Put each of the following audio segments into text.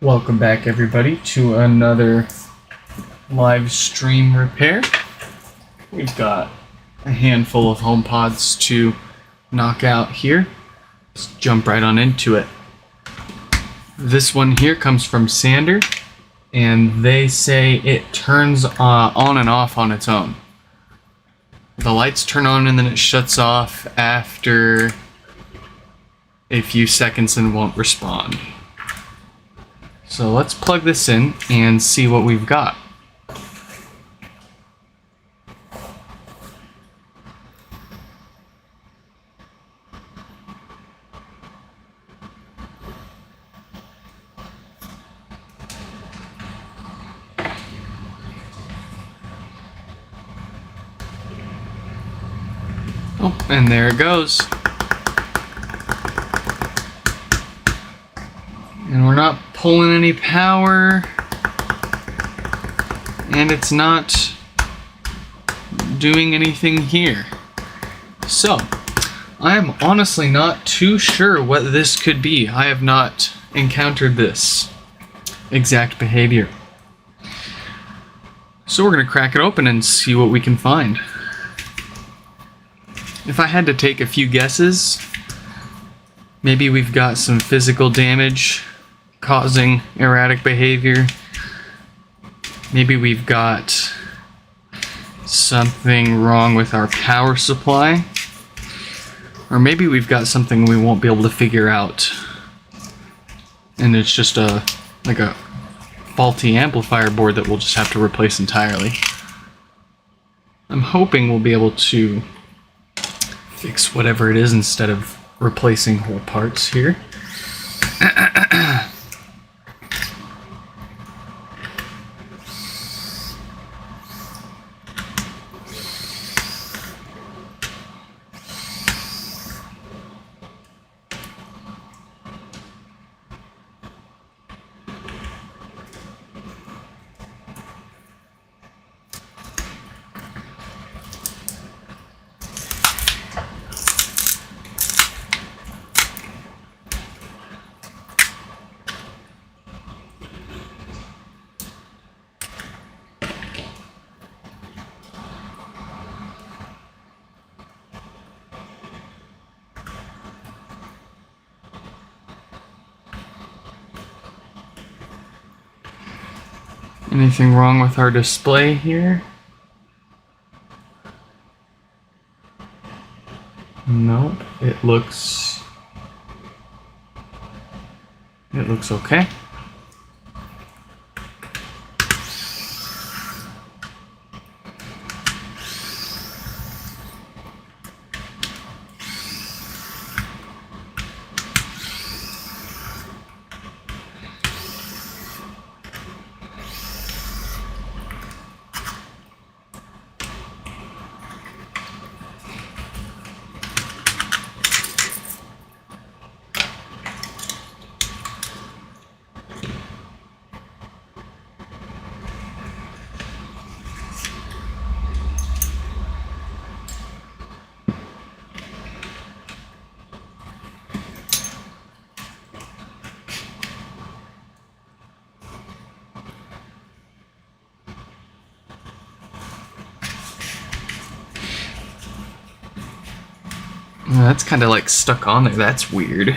Welcome back, everybody, to another live stream repair. We've got a handful of homepods to knock out here. Let's jump right on into it. This one here comes from Sander, and they say it turns on and off on its own. The lights turn on and then it shuts off after a few seconds and won't respond. So let's plug this in and see what we've got. Oh, and there it goes. And we're not pulling any power, and it's not doing anything here. So, I am honestly not too sure what this could be. I have not encountered this exact behavior. So we're going to crack it open and see what we can find. If I had to take a few guesses, maybe we've got some physical damage causing erratic behavior. Maybe we've got something wrong with our power supply. Or maybe we've got something we won't be able to figure out. And it's just like a faulty amplifier board that we'll just have to replace entirely. I'm hoping we'll be able to fix whatever it is instead of replacing whole parts here. Anything wrong with our display here? Nope, it looks okay. That's kind of like stuck on there. That's weird.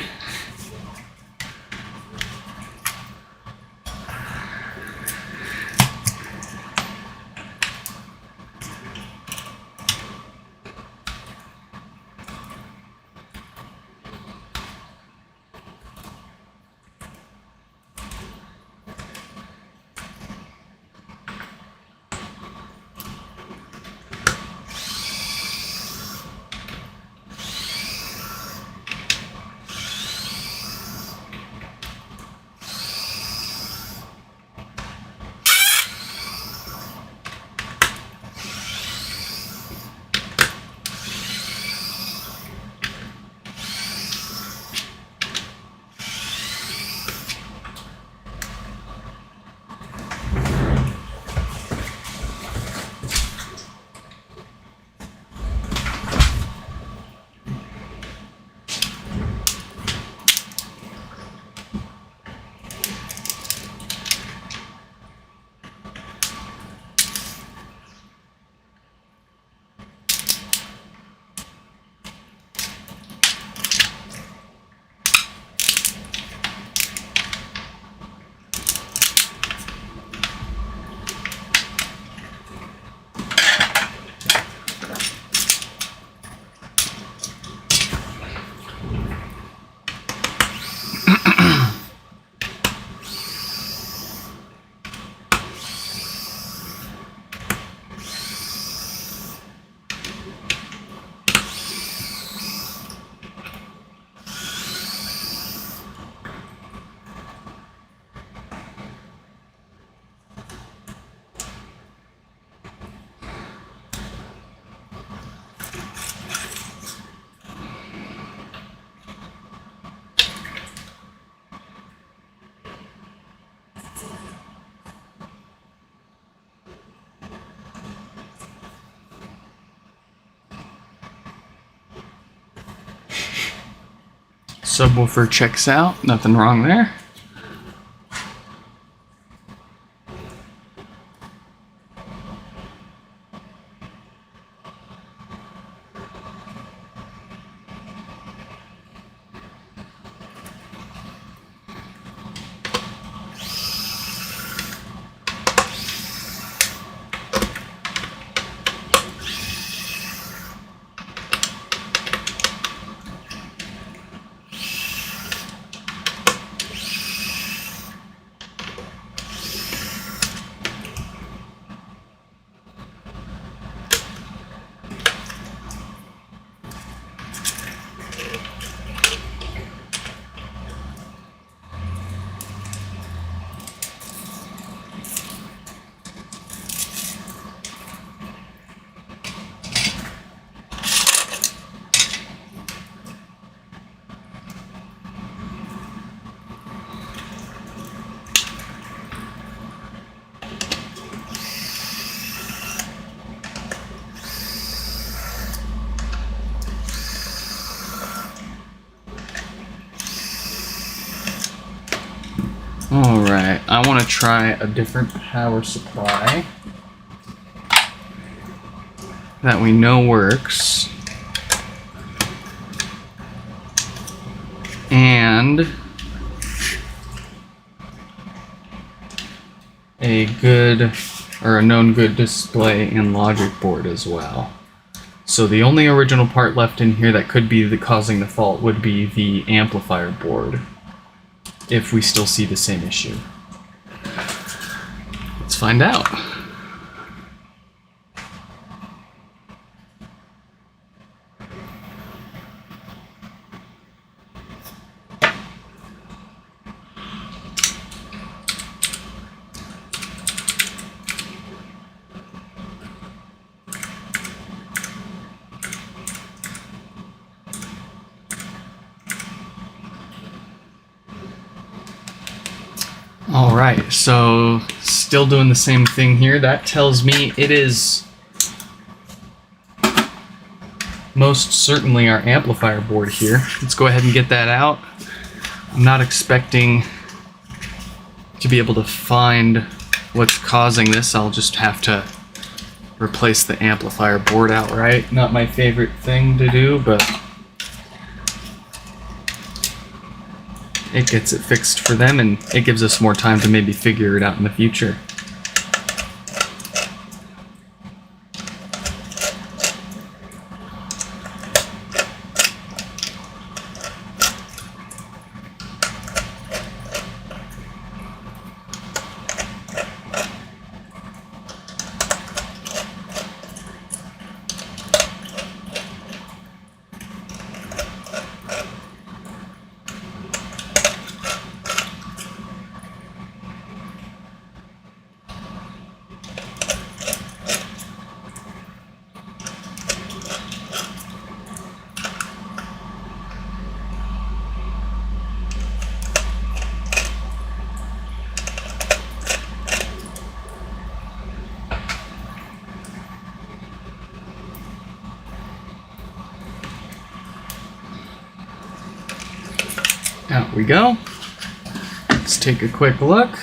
Subwoofer checks out, nothing wrong there. Alright, I want to try a different power supply that we know works. And a good, or a known good display and logic board as well. So the only original part left in here that could be causing the fault would be the amplifier board, if we still see the same issue. Let's find out. Alright, so still doing the same thing here. That tells me it is most certainly our amplifier board here. Let's go ahead and get that out. I'm not expecting to be able to find what's causing this. I'll just have to replace the amplifier board outright. Not my favorite thing to do, but it gets it fixed for them, and it gives us more time to maybe figure it out in the future. Out we go. Let's take a quick look.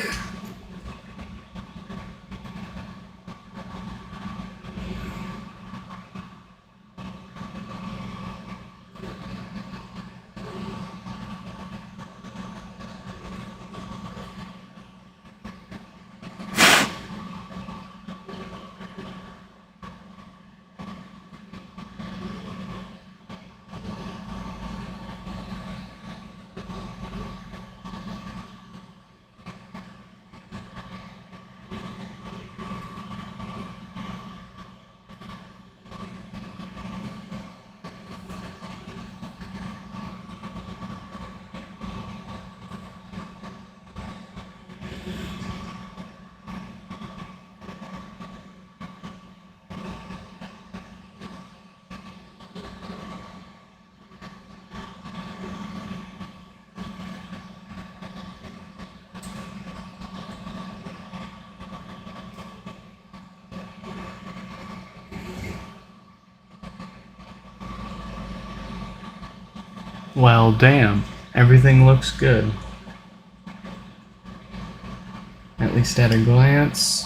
Well, damn. everything looks good. At least at a glance.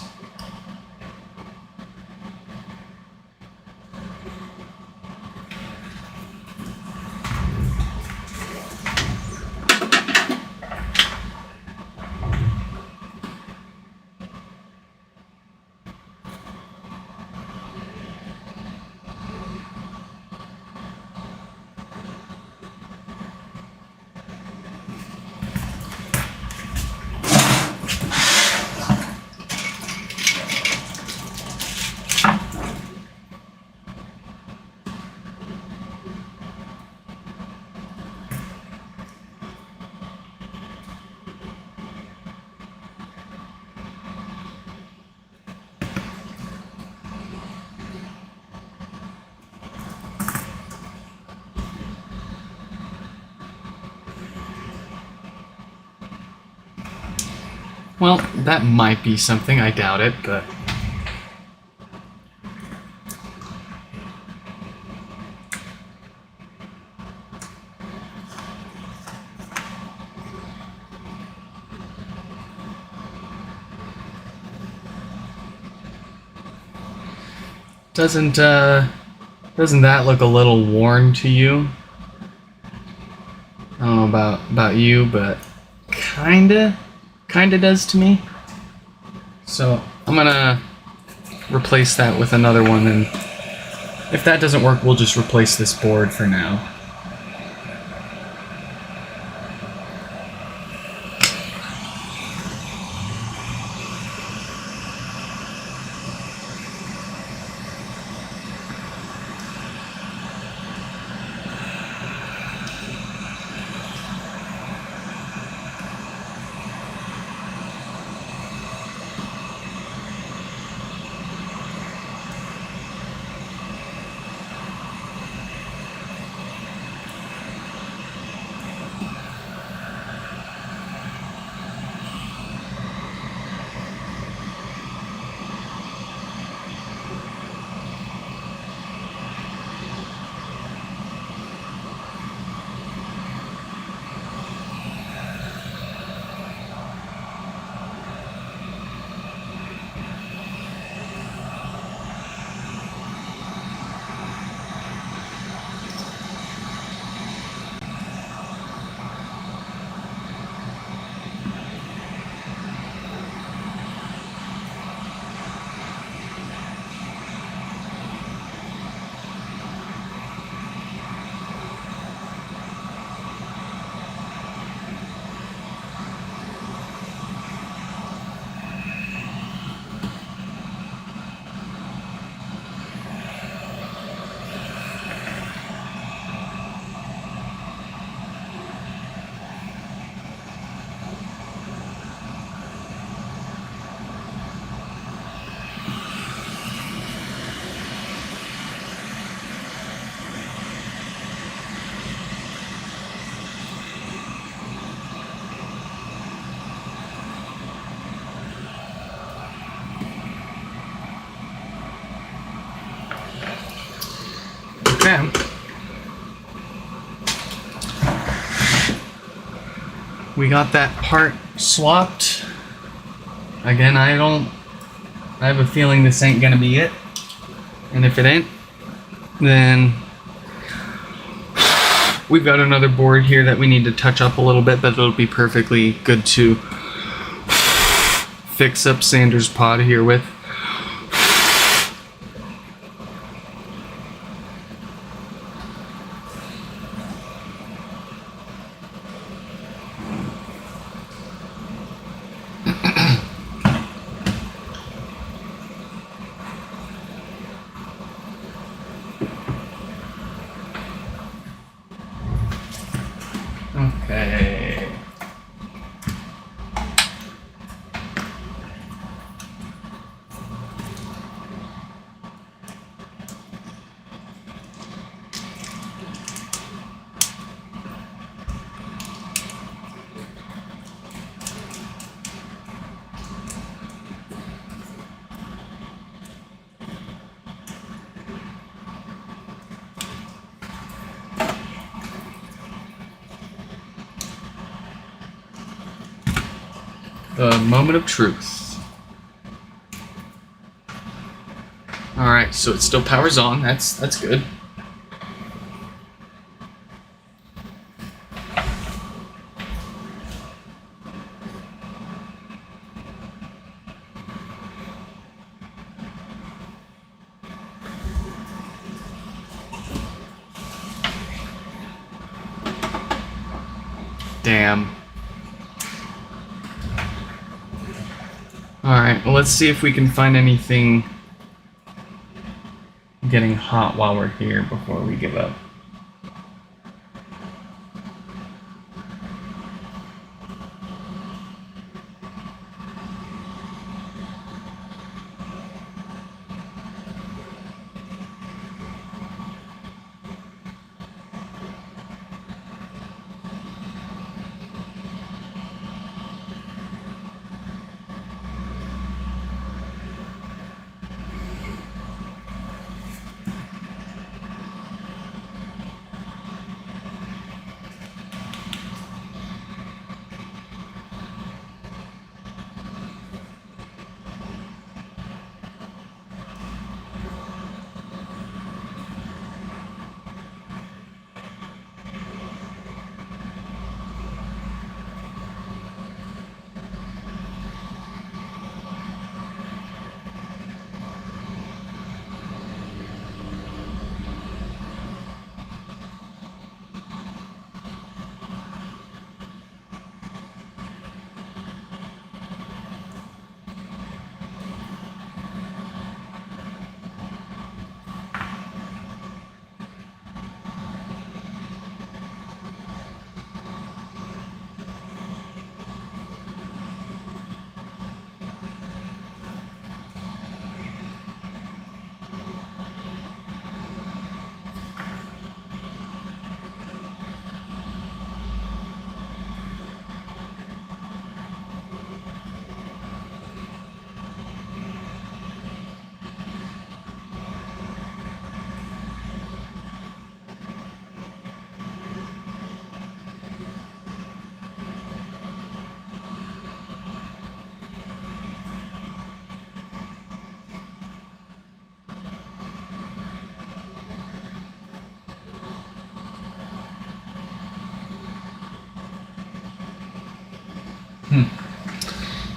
Well, that might be something, I doubt it, but... Doesn't that look a little worn to you? I don't know about you, but kinda does to me. So I'm gonna replace that with another one, and if that doesn't work, we'll just replace this board for now. Okay. We got that part swapped. Again, I have a feeling this ain't gonna be it. And if it ain't, then we've got another board here that we need to touch up a little bit, but it'll be perfectly good to fix up Sanders' pod here with. Okay. The moment of truth. Alright, so it still powers on. That's good. Damn. Alright, well, let's see if we can find anything getting hot while we're here before we give up.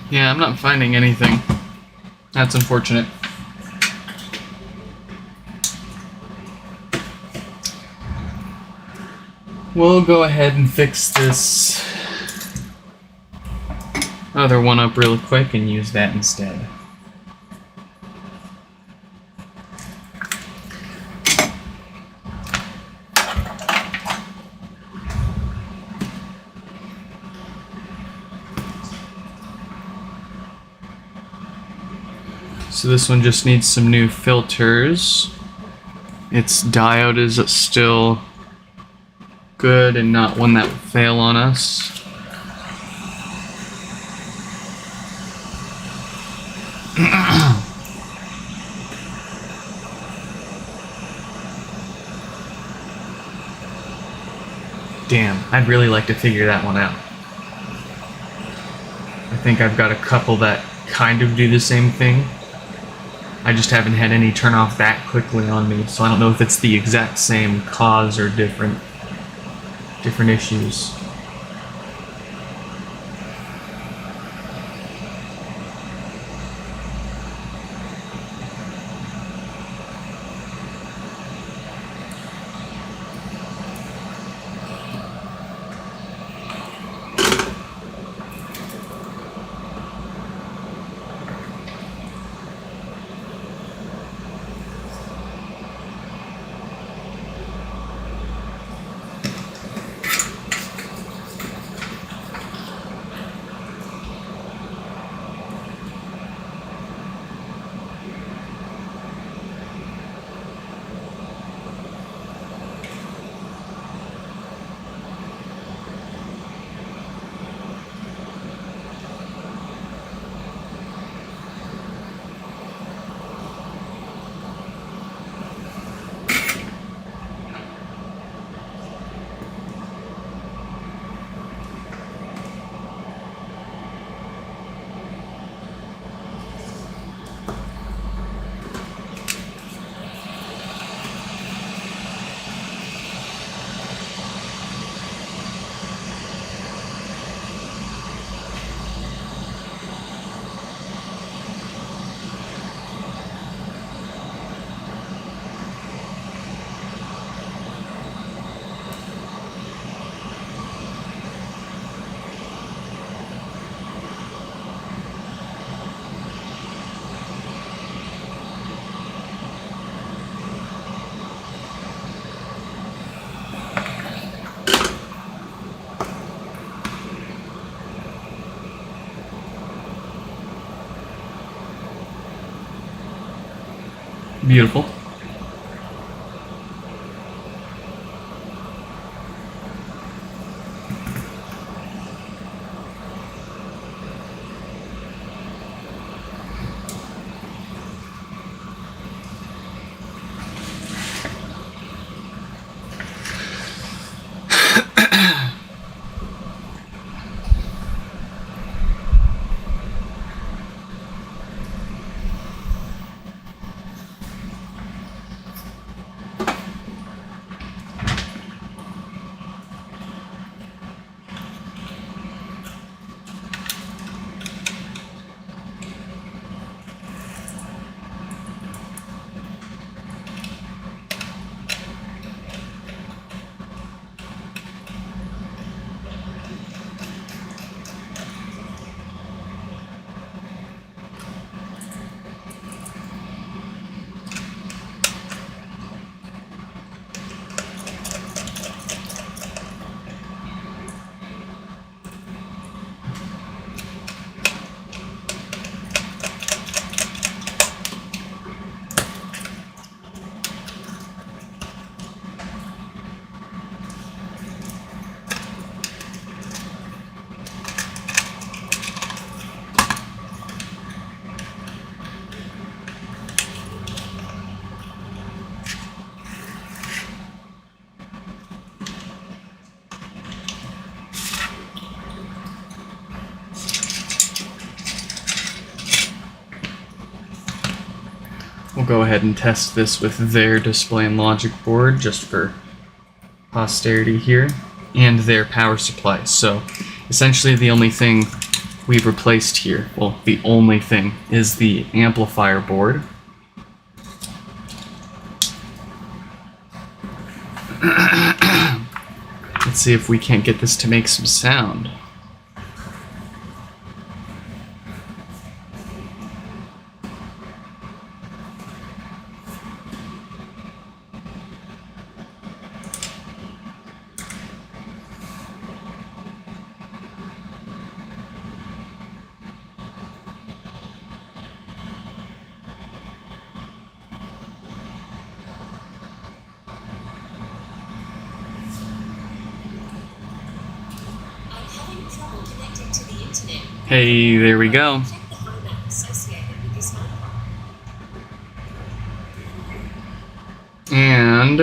Yeah, I'm not finding anything. That's unfortunate. We'll go ahead and fix this other one up real quick and use that instead. So this one just needs some new filters. Its diode is still good and not one that would fail on us. Damn, I'd really like to figure that one out. I think I've got a couple that kind of do the same thing. I just haven't had any turn off that quickly on me, so I don't know if it's the exact same cause or different issues. Beautiful. We'll go ahead and test this with their display and logic board just for posterity here, and their power supply. So essentially the only thing we've replaced here, well, the only thing, is the amplifier board. Let's see if we can't get this to make some sound. Hey, there we go. And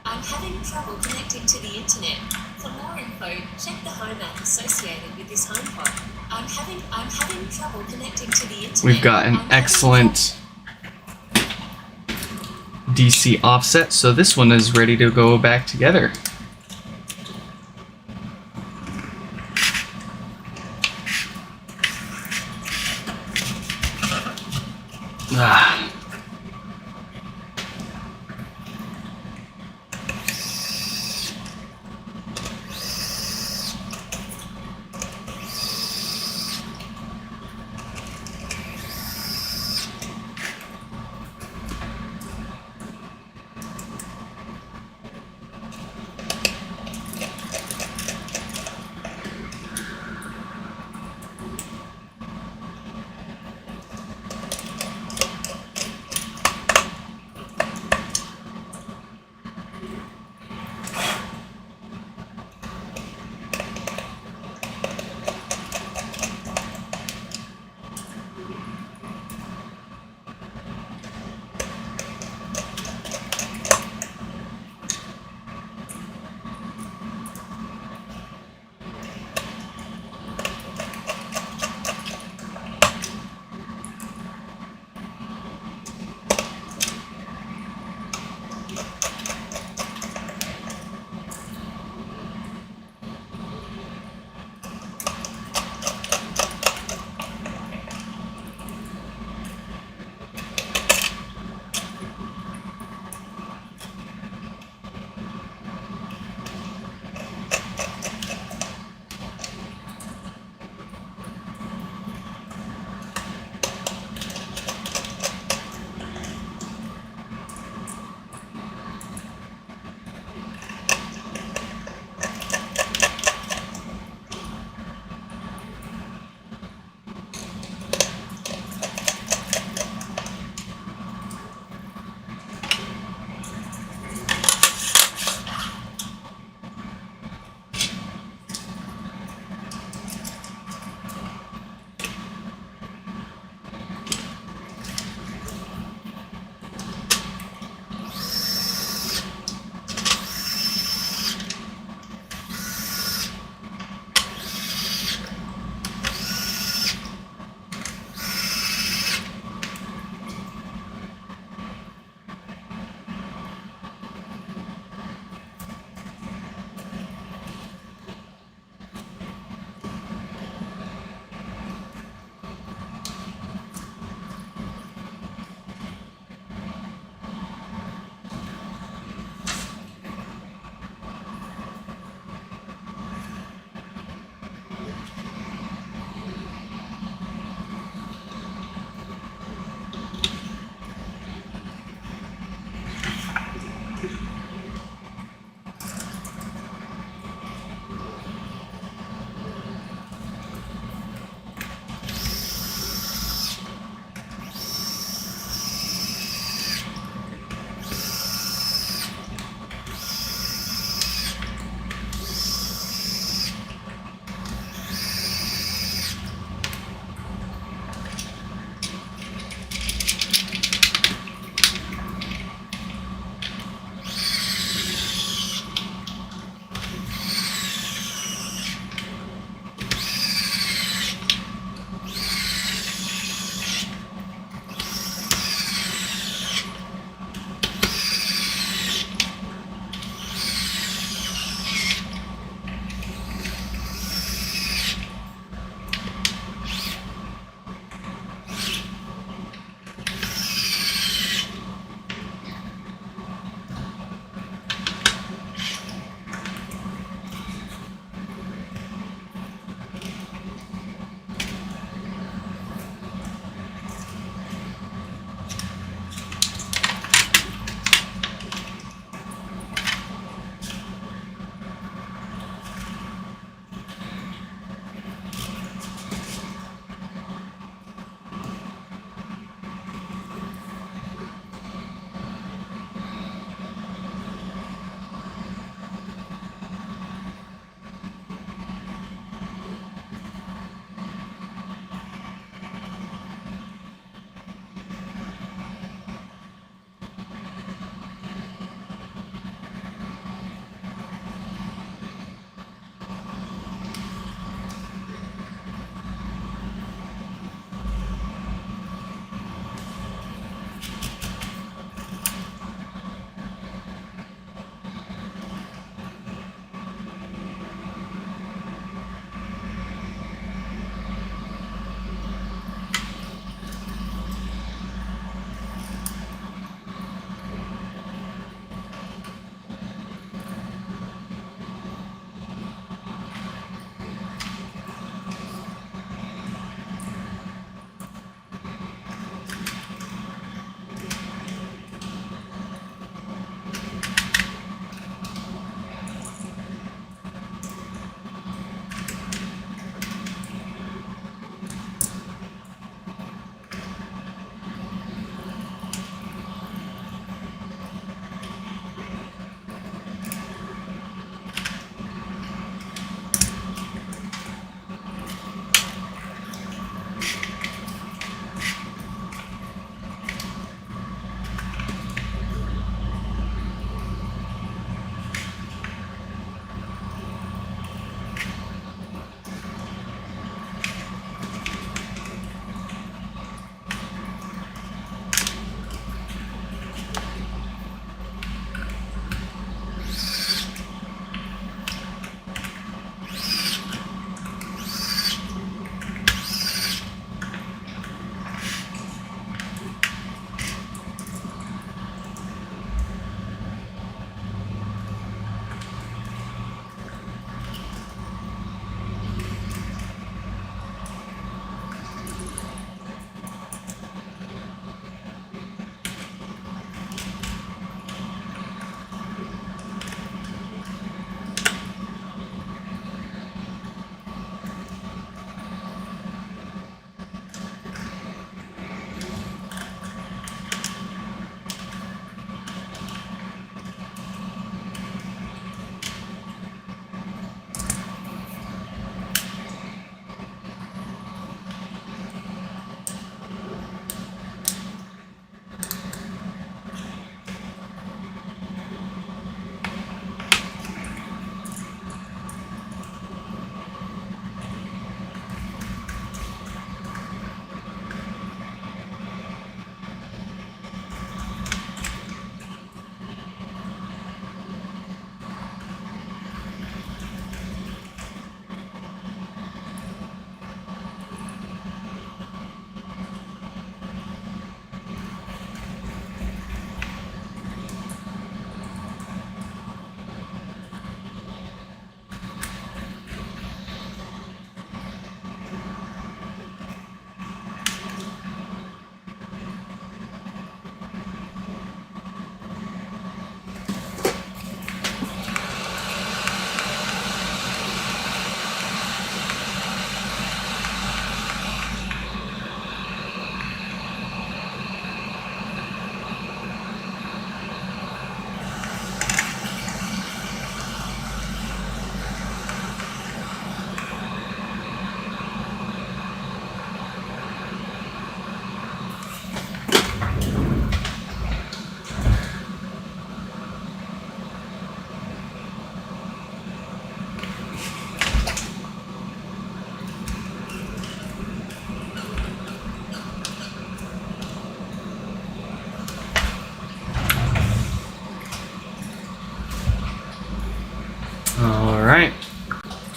I'm having trouble connecting to the internet. For more info, check the home app associated with this HomePod. I'm having trouble connecting to the internet. we've got an excellent DC offset, so this one is ready to go back together. Ah.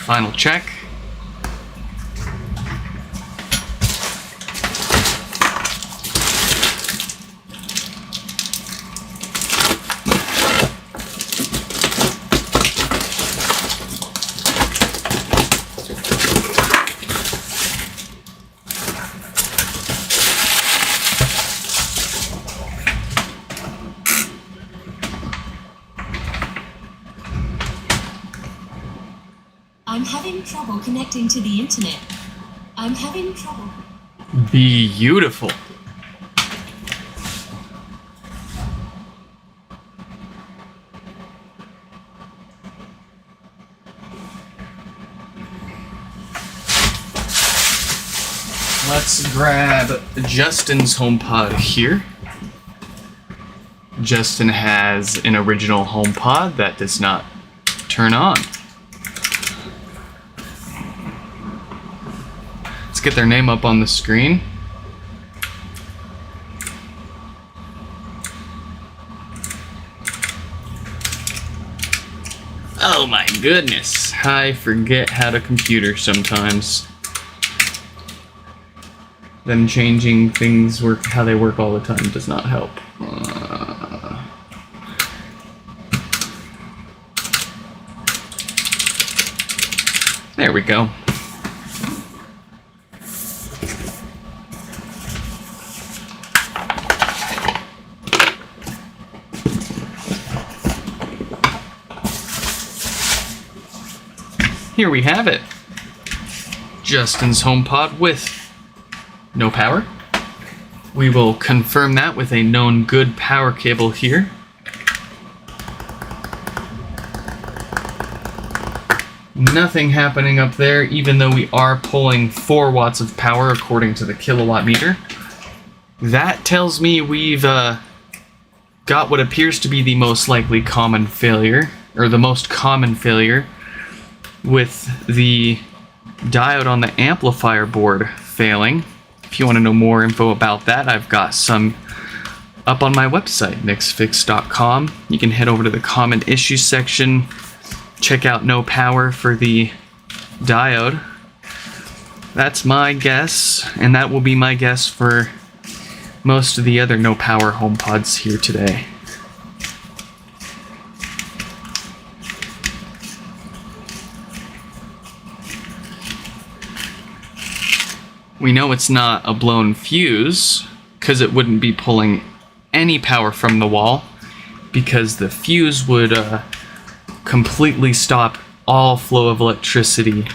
final check. I'm having trouble connecting to the internet. I'm having trouble. Beautiful. Let's grab Justin's HomePod here. Justin has an original HomePod that does not turn on. Let's get their name up on the screen. Oh my goodness, I forget how to computer sometimes. Them changing things work how they work all the time does not help. There we go. Here we have it. Justin's HomePod with no power. We will confirm that with a known good power cable here. Nothing happening up there, even though we are pulling 4 watts of power according to the kilowatt meter. That tells me we've got what appears to be the most likely common failure, or the most common failure, with the diode on the amplifier board failing. If you want to know more info about that, I've got some up on my website, mixfix.com. You can head over to the common issues section, check out no power for the diode. That's my guess, and that will be my guess for most of the other no power HomePods here today. We know it's not a blown fuse, because it wouldn't be pulling any power from the wall, because the fuse would completely stop all flow of electricity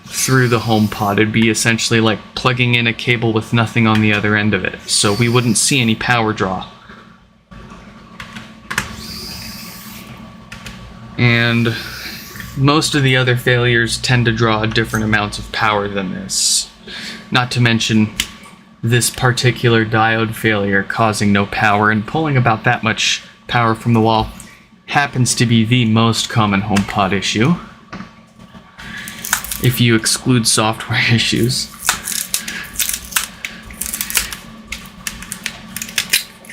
through the HomePod. It'd be essentially like plugging in a cable with nothing on the other end of it, so we wouldn't see any power draw. And most of the other failures tend to draw different amounts of power than this. Not to mention this particular diode failure causing no power and pulling about that much power from the wall happens to be the most common HomePod issue, if you exclude software issues.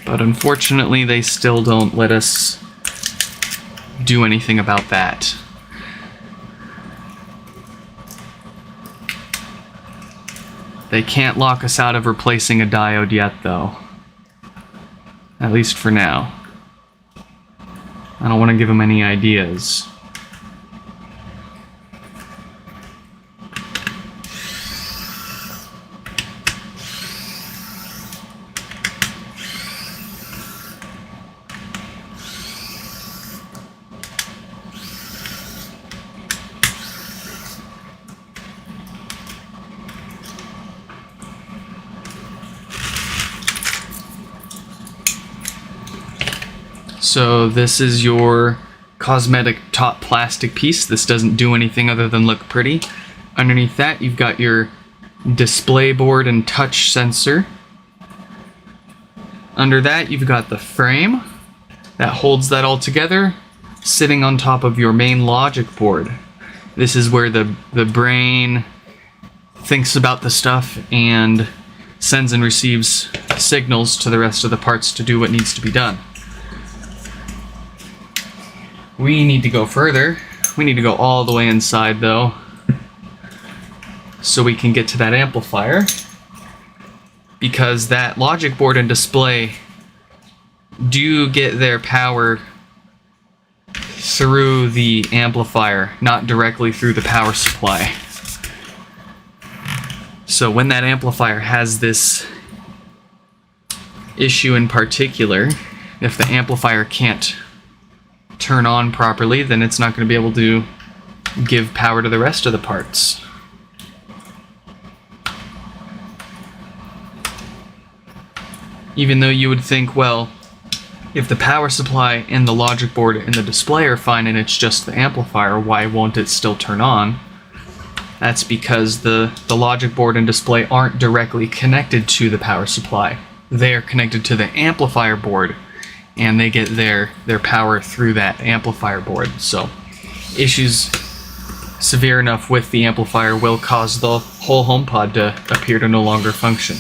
But unfortunately, they still don't let us do anything about that. They can't lock us out of replacing a diode yet, though. At least for now. I don't want to give them any ideas. So this is your cosmetic top plastic piece. This doesn't do anything other than look pretty. Underneath that, you've got your display board and touch sensor. Under that, you've got the frame that holds that all together, sitting on top of your main logic board. This is where the brain thinks about the stuff and sends and receives signals to the rest of the parts to do what needs to be done. We need to go further. We need to go all the way inside, though. so we can get to that amplifier, because that logic board and display do get their power through the amplifier, not directly through the power supply. So when that amplifier has this issue in particular, if the amplifier can't turn on properly, then it's not going to be able to give power to the rest of the parts. Even though you would think, well, if the power supply and the logic board and the display are fine and it's just the amplifier, why won't it still turn on? That's because the logic board and display aren't directly connected to the power supply. They are connected to the amplifier board, and they get their power through that amplifier board. So issues severe enough with the amplifier will cause the whole HomePod to appear to no longer function.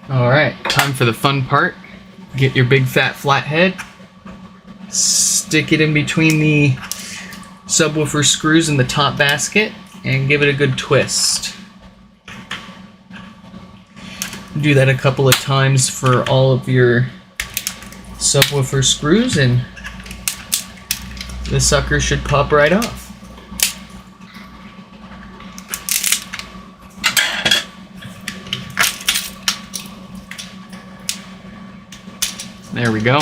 Alright, time for the fun part. Get your big fat flathead, stick it in between the subwoofer screws in the top basket, and give it a good twist. Do that a couple of times for all of your subwoofer screws, and the sucker should pop right off. There we go.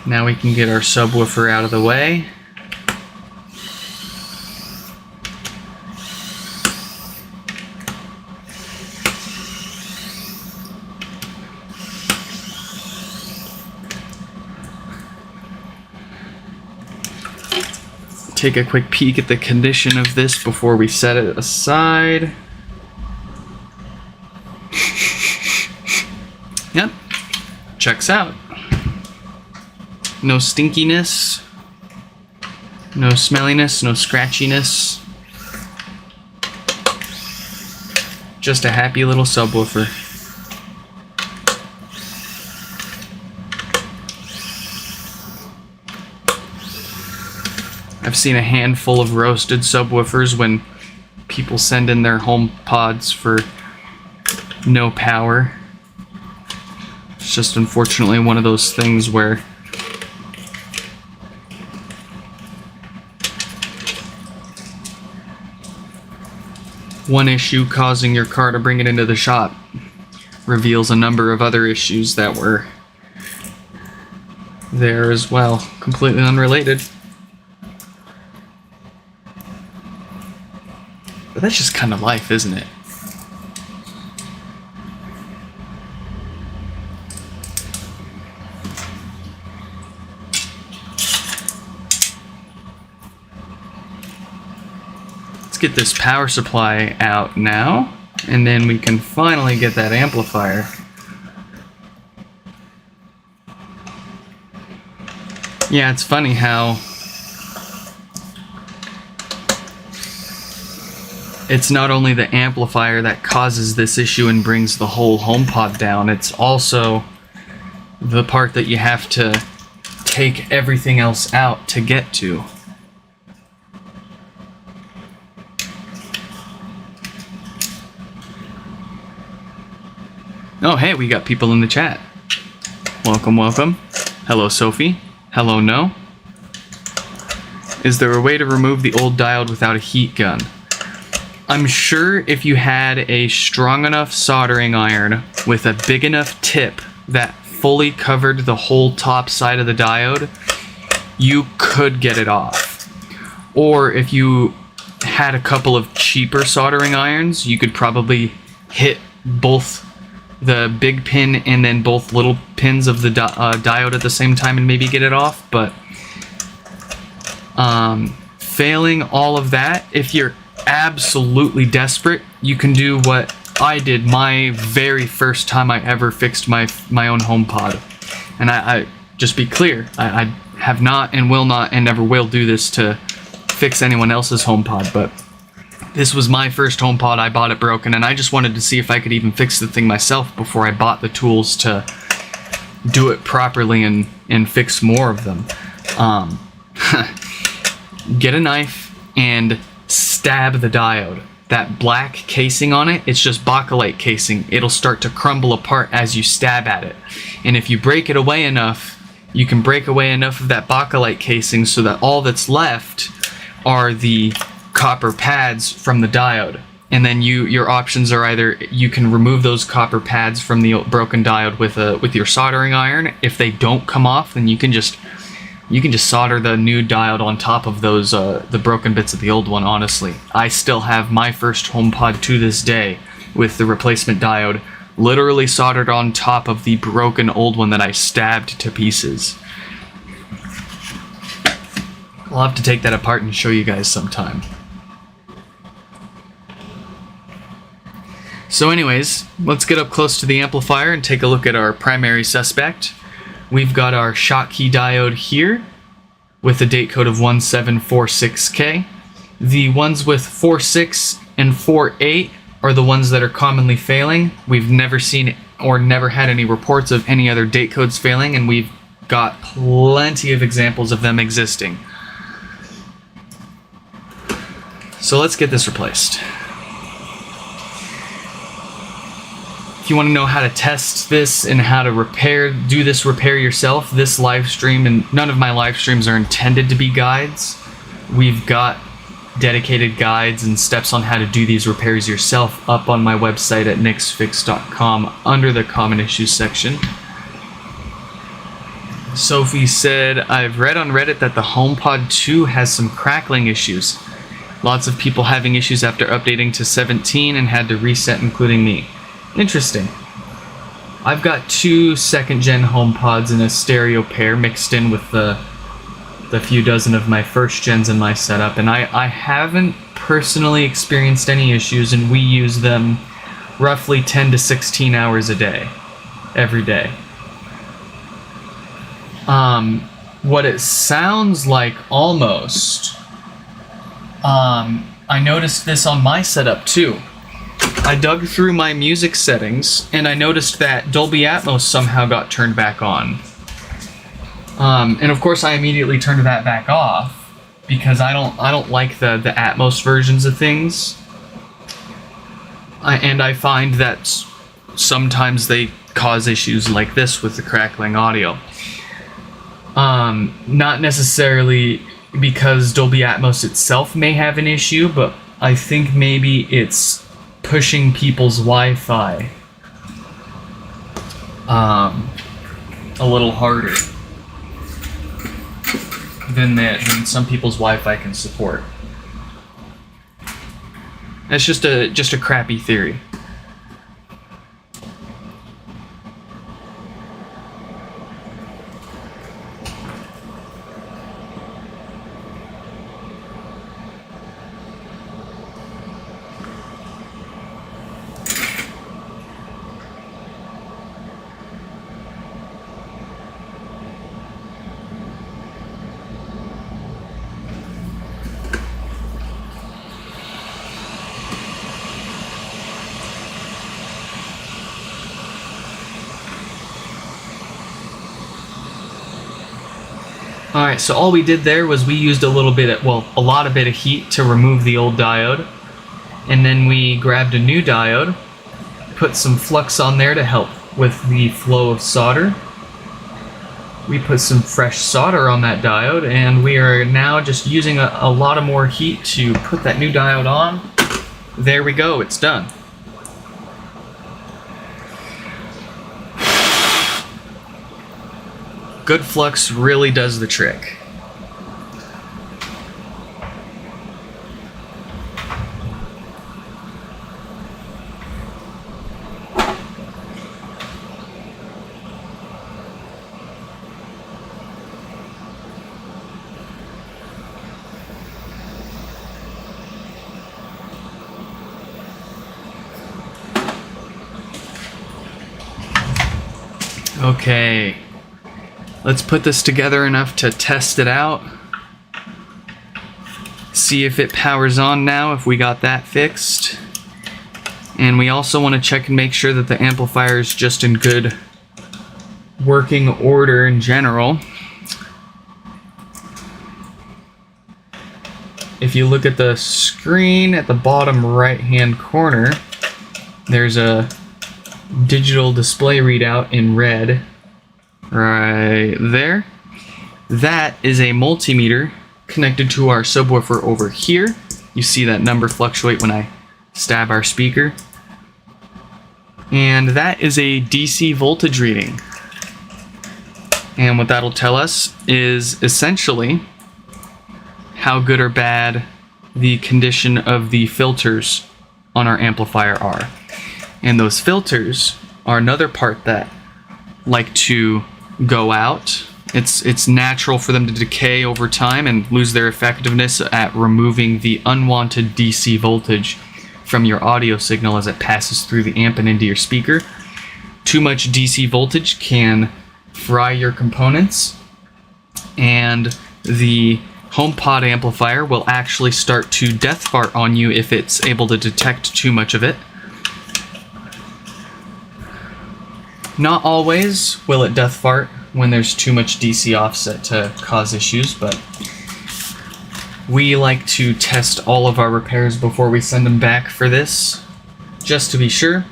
Now we can get our subwoofer out of the way. Take a quick peek at the condition of this before we set it aside. Yep, checks out. No stinkiness, no smelliness, no scratchiness. Just a happy little subwoofer. I've seen a handful of roasted subwoofers when people send in their HomePods for no power. It's just unfortunately one of those things where one issue causing your car to bring it into the shop reveals a number of other issues that were there as well, completely unrelated. But that's just kind of life, isn't it? Get this power supply out now, and then we can finally get that amplifier. Yeah, it's funny how it's not only the amplifier that causes this issue and brings the whole HomePod down, it's also the part that you have to take everything else out to get to. Oh, hey, we got people in the chat. Welcome, welcome. Hello, Sophie. Hello, no. Is there a way to remove the old diode without a heat gun? I'm sure if you had a strong enough soldering iron with a big enough tip that fully covered the whole top side of the diode, you could get it off. Or if you had a couple of cheaper soldering irons, you could probably hit both the big pin and then both little pins of the diode at the same time and maybe get it off. But failing all of that, if you're absolutely desperate, you can do what I did my very first time I ever fixed my own HomePod. And I just be clear, I have not and will not and never will do this to fix anyone else's HomePod, but this was my first HomePod. I bought it broken, and I just wanted to see if I could even fix the thing myself before I bought the tools to do it properly and fix more of them. Get a knife and stab the diode. That black casing on it, it's just bakelite casing. It'll start to crumble apart as you stab at it. And if you break it away enough, you can break away enough of that bakelite casing so that all that's left are the copper pads from the diode. And then your options are either you can remove those copper pads from the broken diode with your soldering iron. If they don't come off, then you can just solder the new diode on top of those the broken bits of the old one. Honestly, I still have my first HomePod to this day with the replacement diode literally soldered on top of the broken old one that I stabbed to pieces. I'll have to take that apart and show you guys sometime. So anyways, let's get up close to the amplifier and take a look at our primary suspect. We've got our Schottky diode here with a date code of 1746K. The ones with 46 and 48 are the ones that are commonly failing. We've never seen or never had any reports of any other date codes failing, and we've got plenty of examples of them existing. So let's get this replaced. If you want to know how to test this and how to do this repair yourself, this live stream, and none of my live streams are intended to be guides. We've got dedicated guides and steps on how to do these repairs yourself up on my website at nixfix.com under the common issues section. Sophie said, I've read on Reddit that the HomePod 2 has some crackling issues. Lots of people having issues after updating to 17 and had to reset, including me. Interesting. I've got 2 second-gen HomePods in a stereo pair mixed in with the few dozen of my first gens in my setup, and I haven't personally experienced any issues, and we use them roughly 10 to 16 hours a day, every day. What it sounds like almost, I noticed this on my setup too. I dug through my music settings and I noticed that Dolby Atmos somehow got turned back on. And of course I immediately turned that back off because I don't like the Atmos versions of things. And I find that sometimes they cause issues like this with the crackling audio. Not necessarily because Dolby Atmos itself may have an issue, but I think maybe it's pushing people's Wi-Fi a little harder than some people's Wi-Fi can support. That's just a crappy theory. Alright, so all we did there was we used a lot of heat to remove the old diode. And then we grabbed a new diode, put some flux on there to help with the flow of solder. We put some fresh solder on that diode, and we are now just using a lot of more heat to put that new diode on. There we go, it's done. Good flux really does the trick. Okay. Let's put this together enough to test it out. See if it powers on now, if we got that fixed. And we also want to check and make sure that the amplifier is just in good working order in general. If you look at the screen at the bottom right hand corner, there's a digital display readout in red right there. That is a multimeter connected to our subwoofer over here. You see that number fluctuate when I stab our speaker. And that is a DC voltage reading. And what that'll tell us is essentially how good or bad the condition of the filters on our amplifier are. And those filters are another part that like to go out. It's natural for them to decay over time and lose their effectiveness at removing the unwanted DC voltage from your audio signal as it passes through the amp and into your speaker. Too much DC voltage can fry your components, and the HomePod amplifier will actually start to death fart on you if it's able to detect too much of it. Not always will it death fart when there's too much DC offset to cause issues, but we like to test all of our repairs before we send them back for this, just to be sure.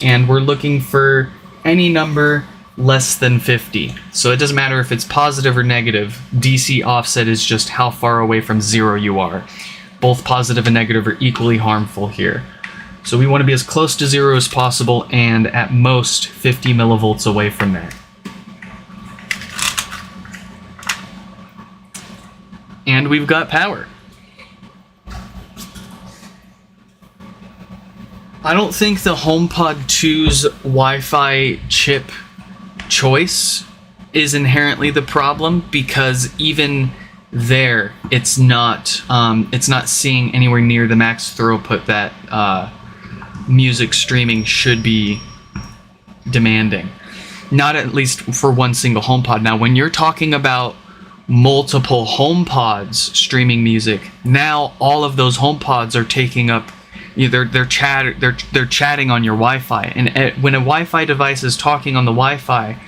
And we're looking for any number less than 50. So it doesn't matter if it's positive or negative. DC offset is just how far away from zero you are. Both positive and negative are equally harmful here. So we want to be as close to zero as possible and at most 50 millivolts away from that. And we've got power. I don't think the HomePod 2's Wi-Fi chip choice is inherently the problem, because even there it's not seeing anywhere near the max throughput that music streaming should be demanding. Not at least for one single HomePod. Now, when you're talking about multiple HomePods streaming music, now all of those HomePods are taking up, they're chatting on your Wi-Fi, and when a Wi-Fi device is talking on the Wi-Fi,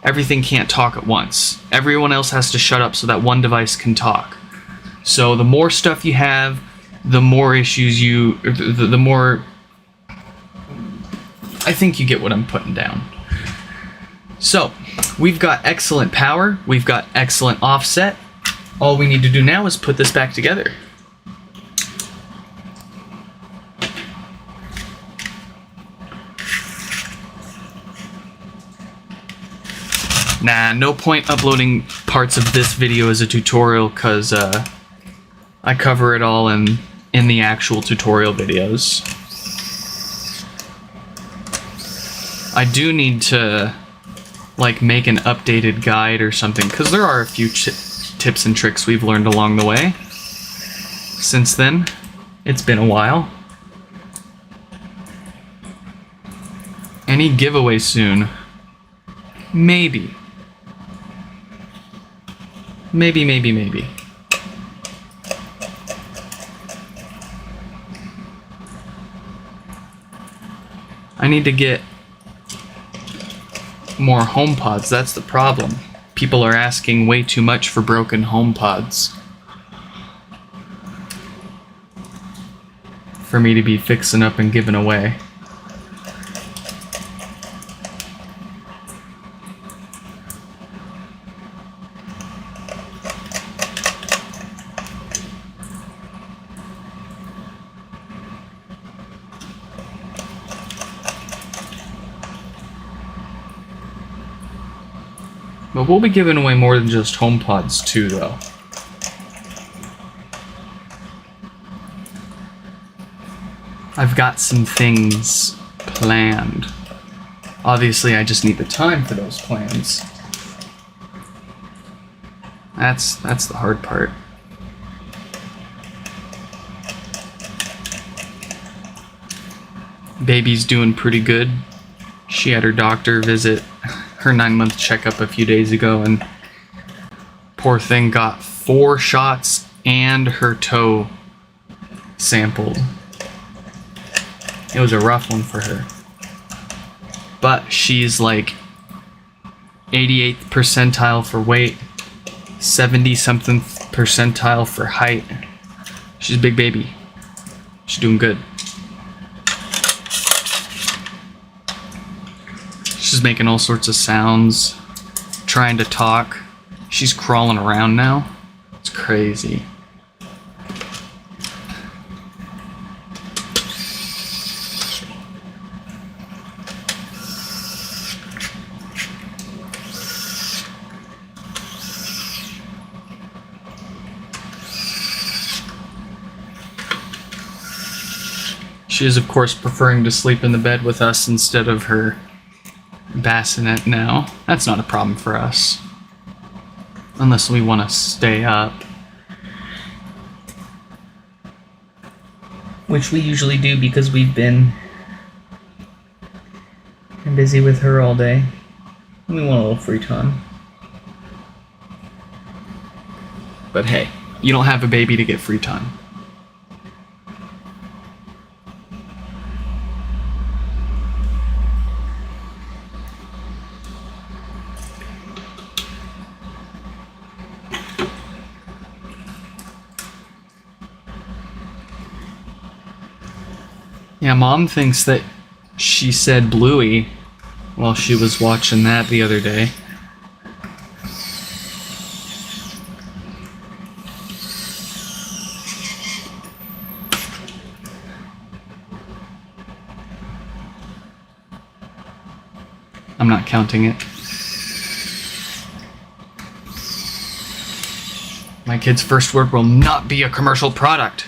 everything can't talk at once. Everyone else has to shut up so that one device can talk. So the more stuff you have, the more issues the more, I think you get what I'm putting down. So we've got excellent power, we've got excellent offset. All we need to do now is put this back together. Nah, no point uploading parts of this video as a tutorial, because I cover it all in the actual tutorial videos. I do need to make an updated guide or something, because there are a few tips and tricks we've learned along the way since then. It's been a while. Any giveaway soon? Maybe. Maybe. I need to get more HomePods. That's the problem. People are asking way too much for broken HomePods for me to be fixing up and giving away. But we'll be giving away more than just HomePods too, though. I've got some things planned. Obviously, I just need the time for those plans. That's the hard part. Baby's doing pretty good. She had her doctor visit her 9-month checkup a few days ago, and Poor thing got 4 shots and her toe sampled. It was a rough one for her. But she's like 88th percentile for weight, 70 something percentile for height. She's a big baby. She's doing good. She's making all sorts of sounds, trying to talk. She's crawling around now. It's crazy. She is, of course, preferring to sleep in the bed with us instead of her bassinet now. That's not a problem for us. Unless we want to stay up. Which we usually do because we've been busy with her all day. We want a little free time. But hey, you don't have a baby to get free time. Yeah, Mom thinks that she said Bluey while she was watching that the other day. I'm not counting it. My kid's first word will not be a commercial product.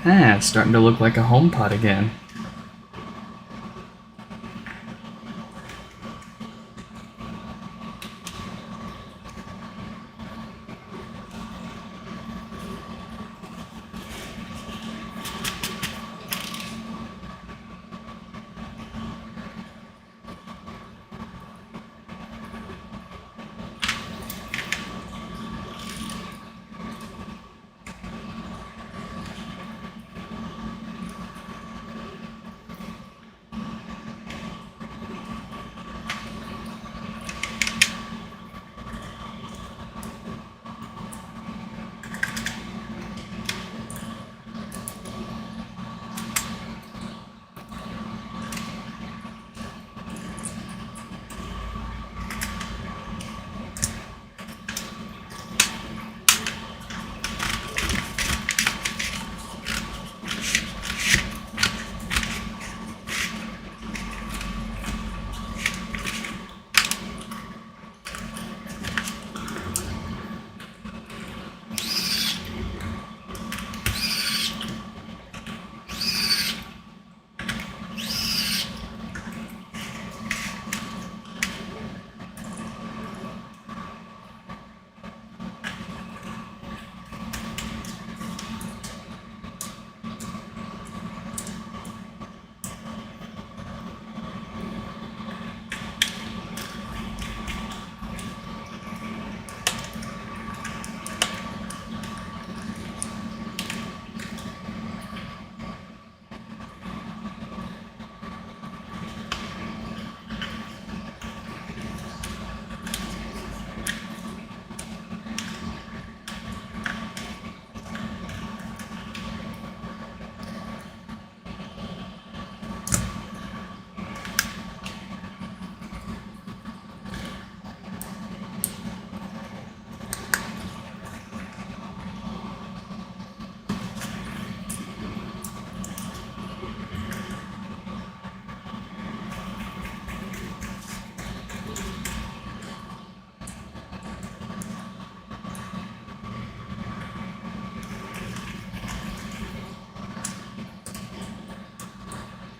Ah, it's starting to look like a HomePod again.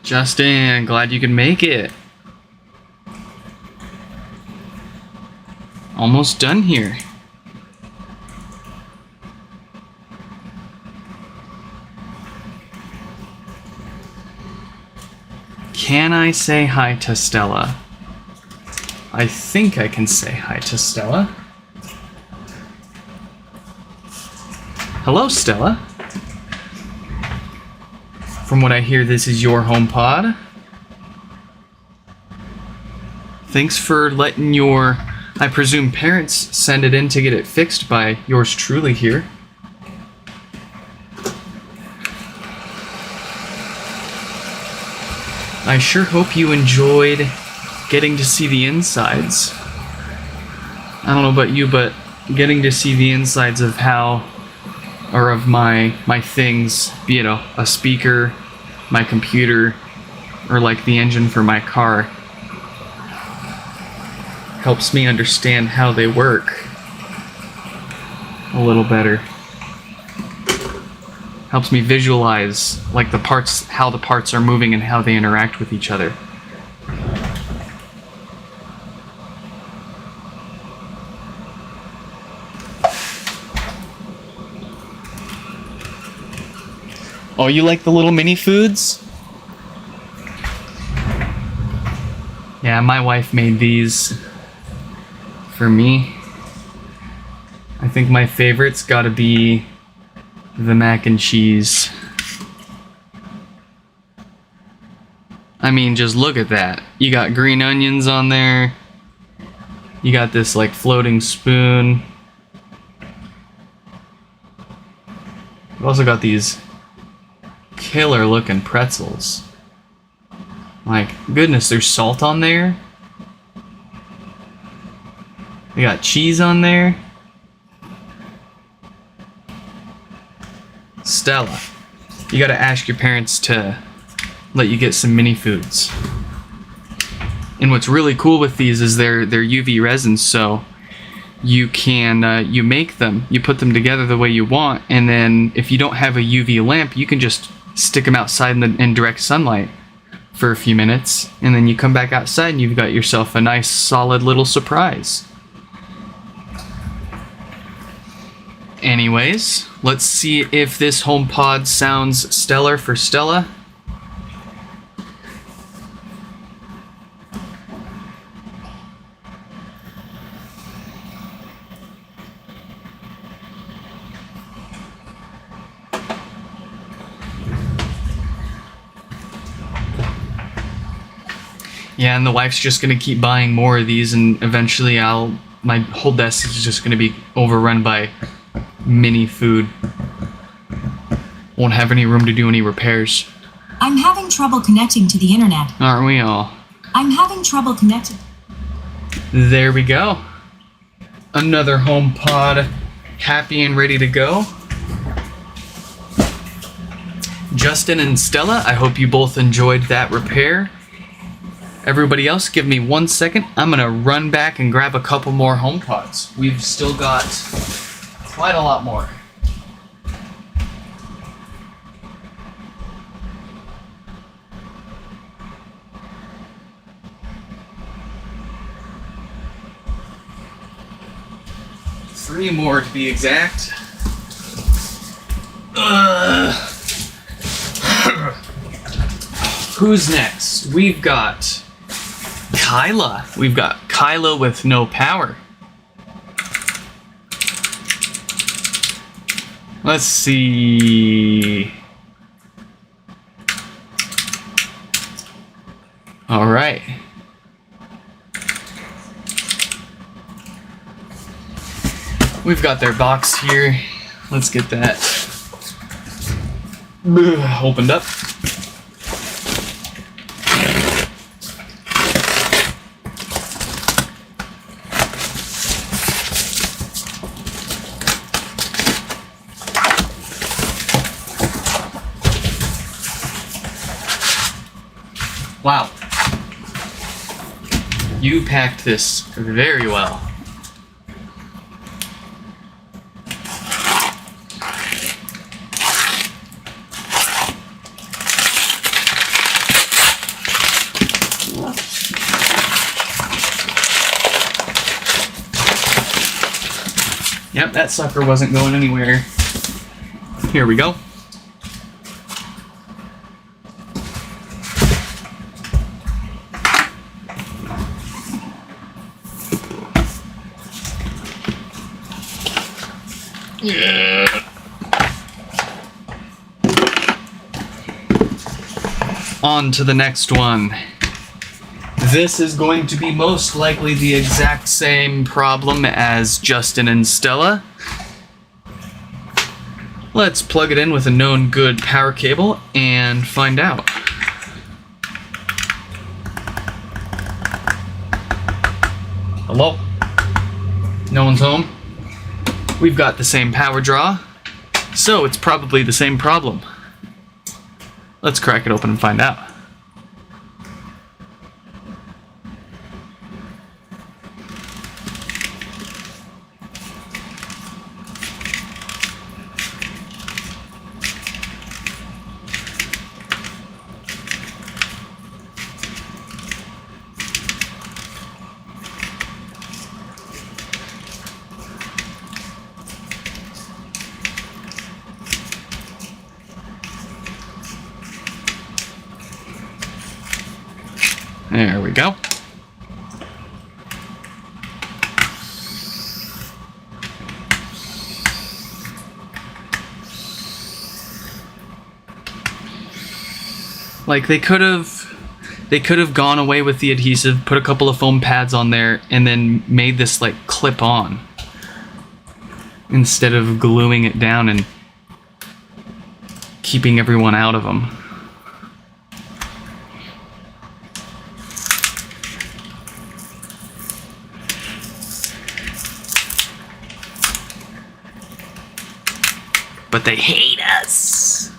Justin, glad you could make it. Almost done here. Can I say hi to Stella? I think I can say hi to Stella. Hello, Stella. From what I hear, this is your HomePod. Thanks for letting your, I presume, parents send it in to get it fixed by yours truly here. I sure hope you enjoyed getting to see the insides. I don't know about you, but getting to see the insides of how, or of my things, be it a speaker, my computer, or like the engine for my car, helps me understand how they work a little better. Helps me visualize like the parts, how the parts are moving and how they interact with each other. Oh, you like the little mini foods? Yeah, my wife made these for me. I think my favorite's gotta be the mac and cheese. I mean, just look at that. You got green onions on there. You got this like floating spoon. You've also got these killer looking pretzels. Like, goodness, there's salt on there. We got cheese on there. Stella, you gotta ask your parents to let you get some mini foods. And what's really cool with these is they're UV resins, so you can you make them, you put them together the way you want, and then if you don't have a UV lamp, you can just stick them outside in direct sunlight for a few minutes, and then you come back outside and you've got yourself a nice solid little surprise. Anyways, let's see if this HomePod sounds stellar for Stella. Yeah, and the wife's just gonna keep buying more of these, and eventually my whole desk is just gonna be overrun by mini food. Won't have any room to do any repairs. I'm having trouble connecting to the internet. Aren't we all? I'm having trouble connecting. There we go. Another HomePod happy and ready to go. Justin and Stella, I hope you both enjoyed that repair. Everybody else, give me 1 second. I'm gonna run back and grab a couple more HomePods. We've still got quite a lot more. Three more to be exact. Who's next? We've got Kyla. We've got Kyla with no power. Let's see. All right. We've got their box here. Let's get that opened up. Wow. You packed this very well. Yep, that sucker wasn't going anywhere. Here we go. Yeah. On to the next one. This is going to be most likely the exact same problem as Justin and Stella. Let's plug it in with a known good power cable and find out. Hello? No one's home? We've got the same power draw, so it's probably the same problem. Let's crack it open and find out. There we go. Like they could have gone away with the adhesive, put a couple of foam pads on there, and then made this like clip on instead of gluing it down and keeping everyone out of them. But they hate us.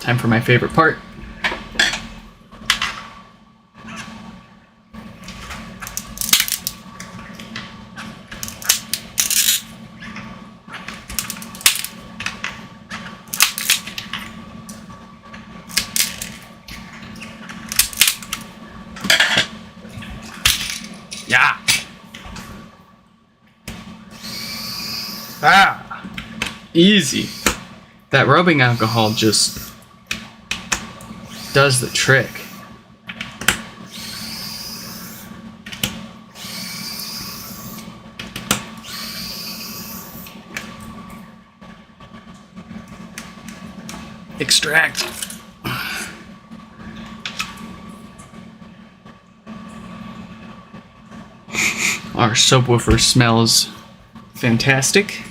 Time for my favorite part. Yeah. Ah. Easy. That rubbing alcohol just does the trick. Extract. Our subwoofer smells fantastic.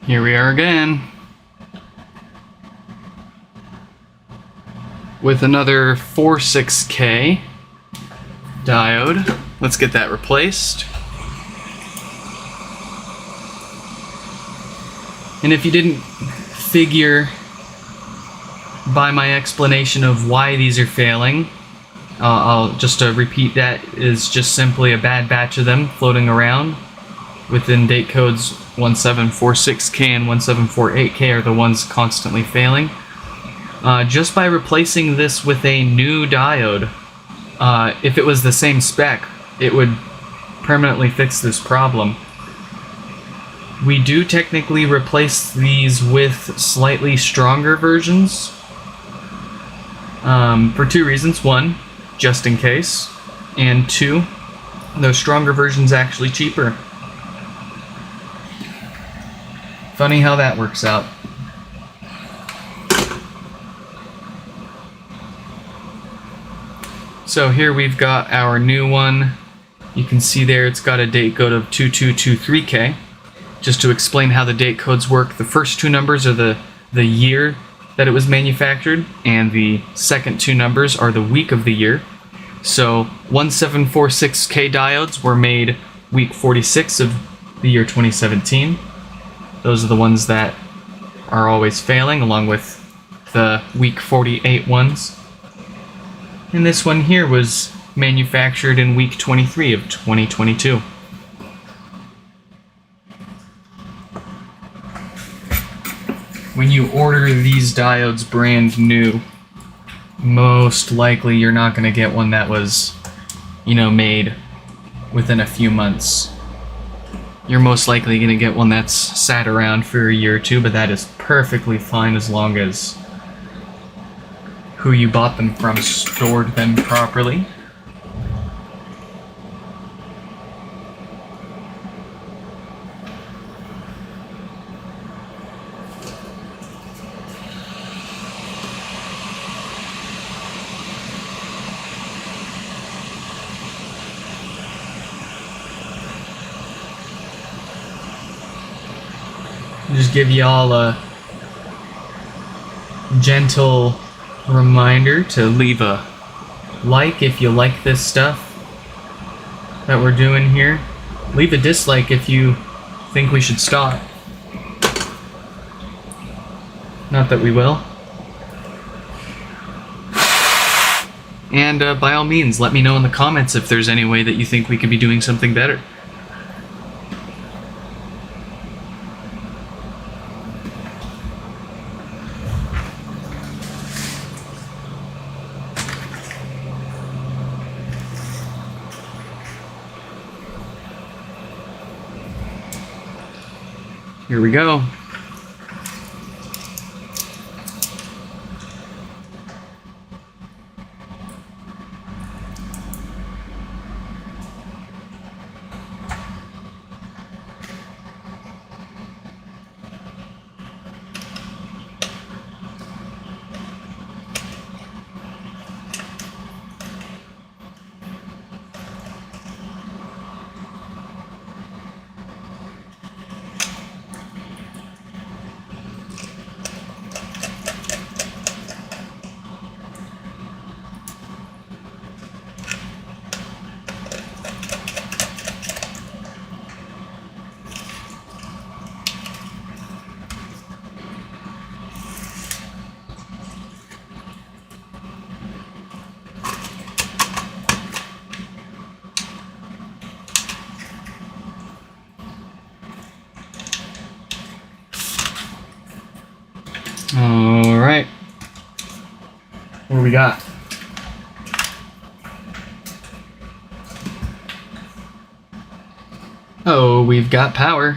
Here we are again with another 46K diode. Let's get that replaced. And if you didn't figure by my explanation of why these are failing, I'll just repeat that is just simply a bad batch of them floating around within date codes 1746K and 1748K are the ones constantly failing. Just by replacing this with a new diode, if it was the same spec, it would permanently fix this problem. We do technically replace these with slightly stronger versions for two reasons. One, just in case, and two, those stronger versions actually cheaper. Funny how that works out. So here we've got our new one. You can see there it's got a date code of 2223K. Just to explain how the date codes work, the first two numbers are the year that it was manufactured, and the second two numbers are the week of the year. So 1746K diodes were made week 46 of the year 2017. Those are the ones that are always failing, along with the week 48 ones. And this one here was manufactured in week 23 of 2022. When you order these diodes brand new, most likely you're not going to get one that was, made within a few months. You're most likely going to get one that's sat around for a year or two, but that is perfectly fine as long as who you bought them from stored them properly. Just give you all a gentle reminder to leave a like if you like this stuff that we're doing here. Leave a dislike if you think we should stop. Not that we will. And by all means, let me know in the comments if there's any way that you think we could be doing something better. Here we go. All right. What do we got? Oh, we've got power.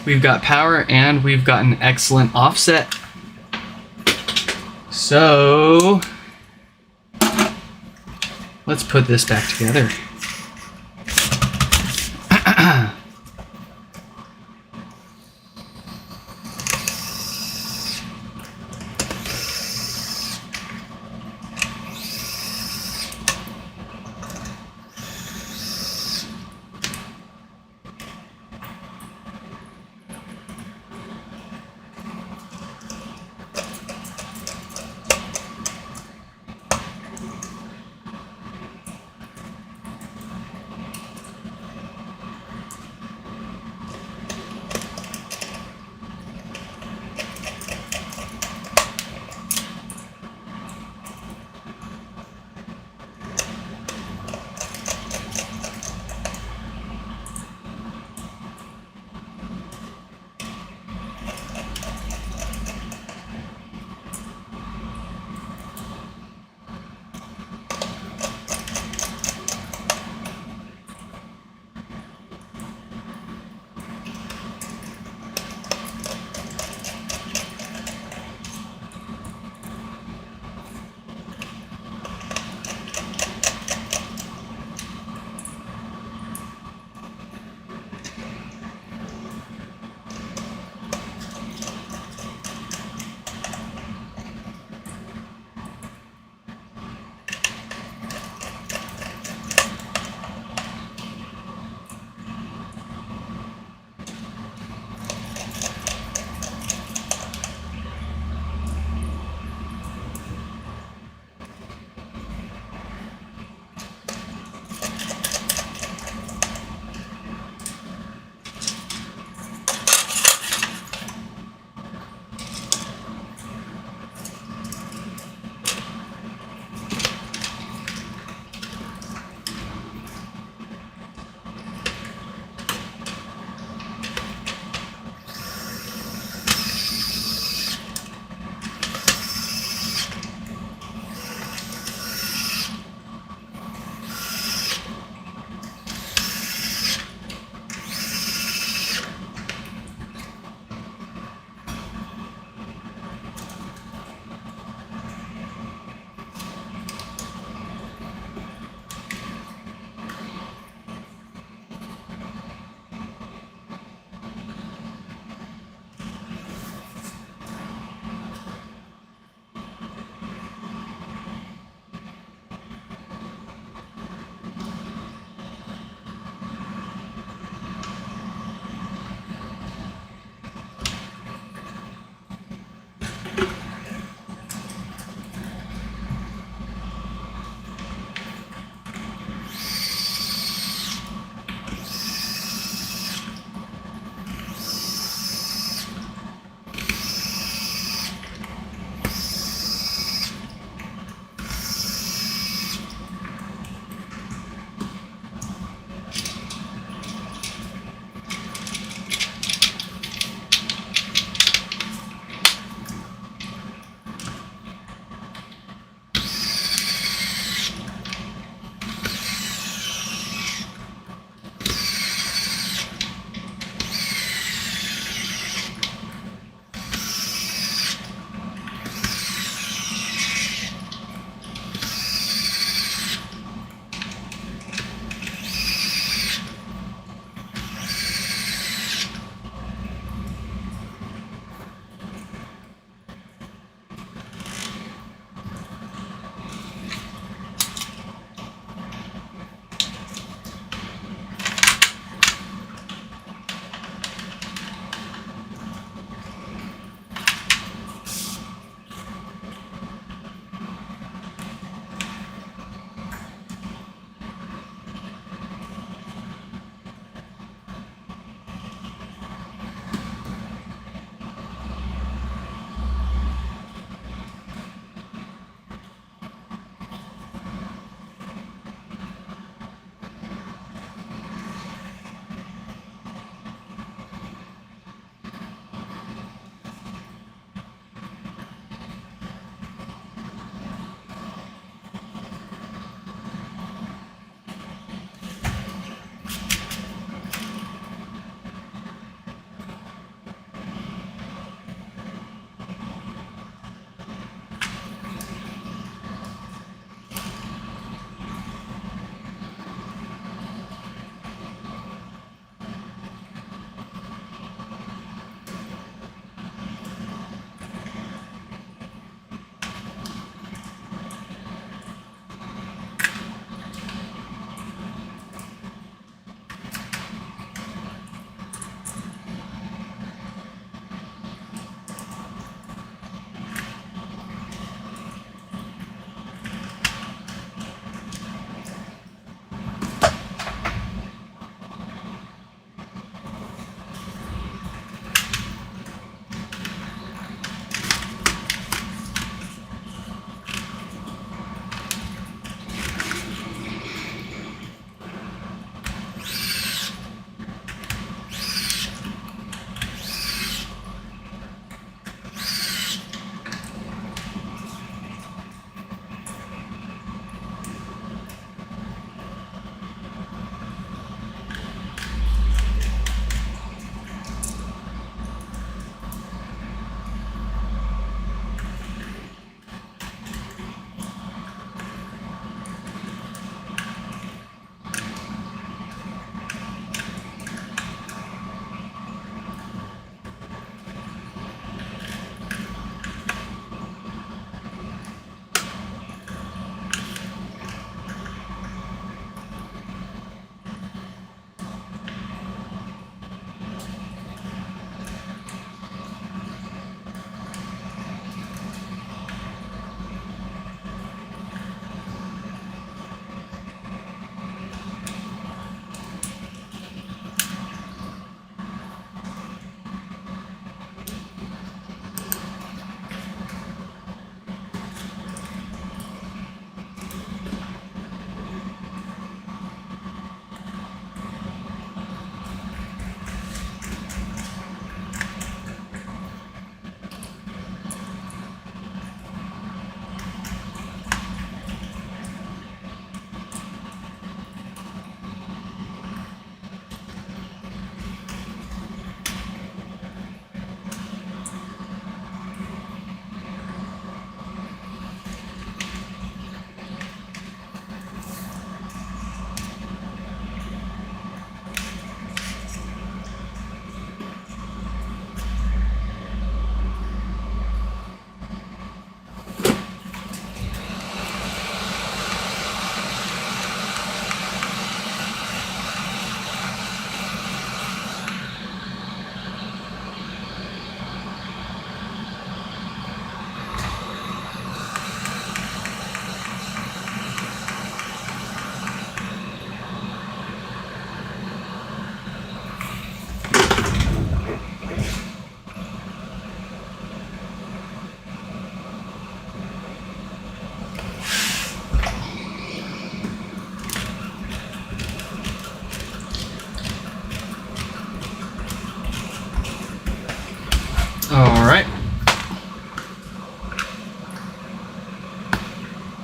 We've got power and we've got an excellent offset. So let's put this back together.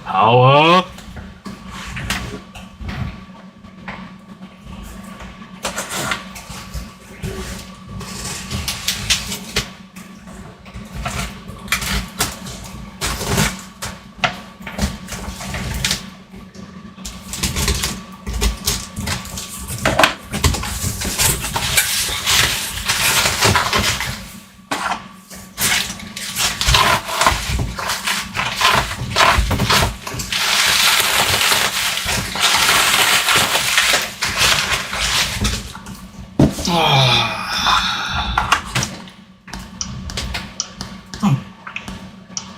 Power.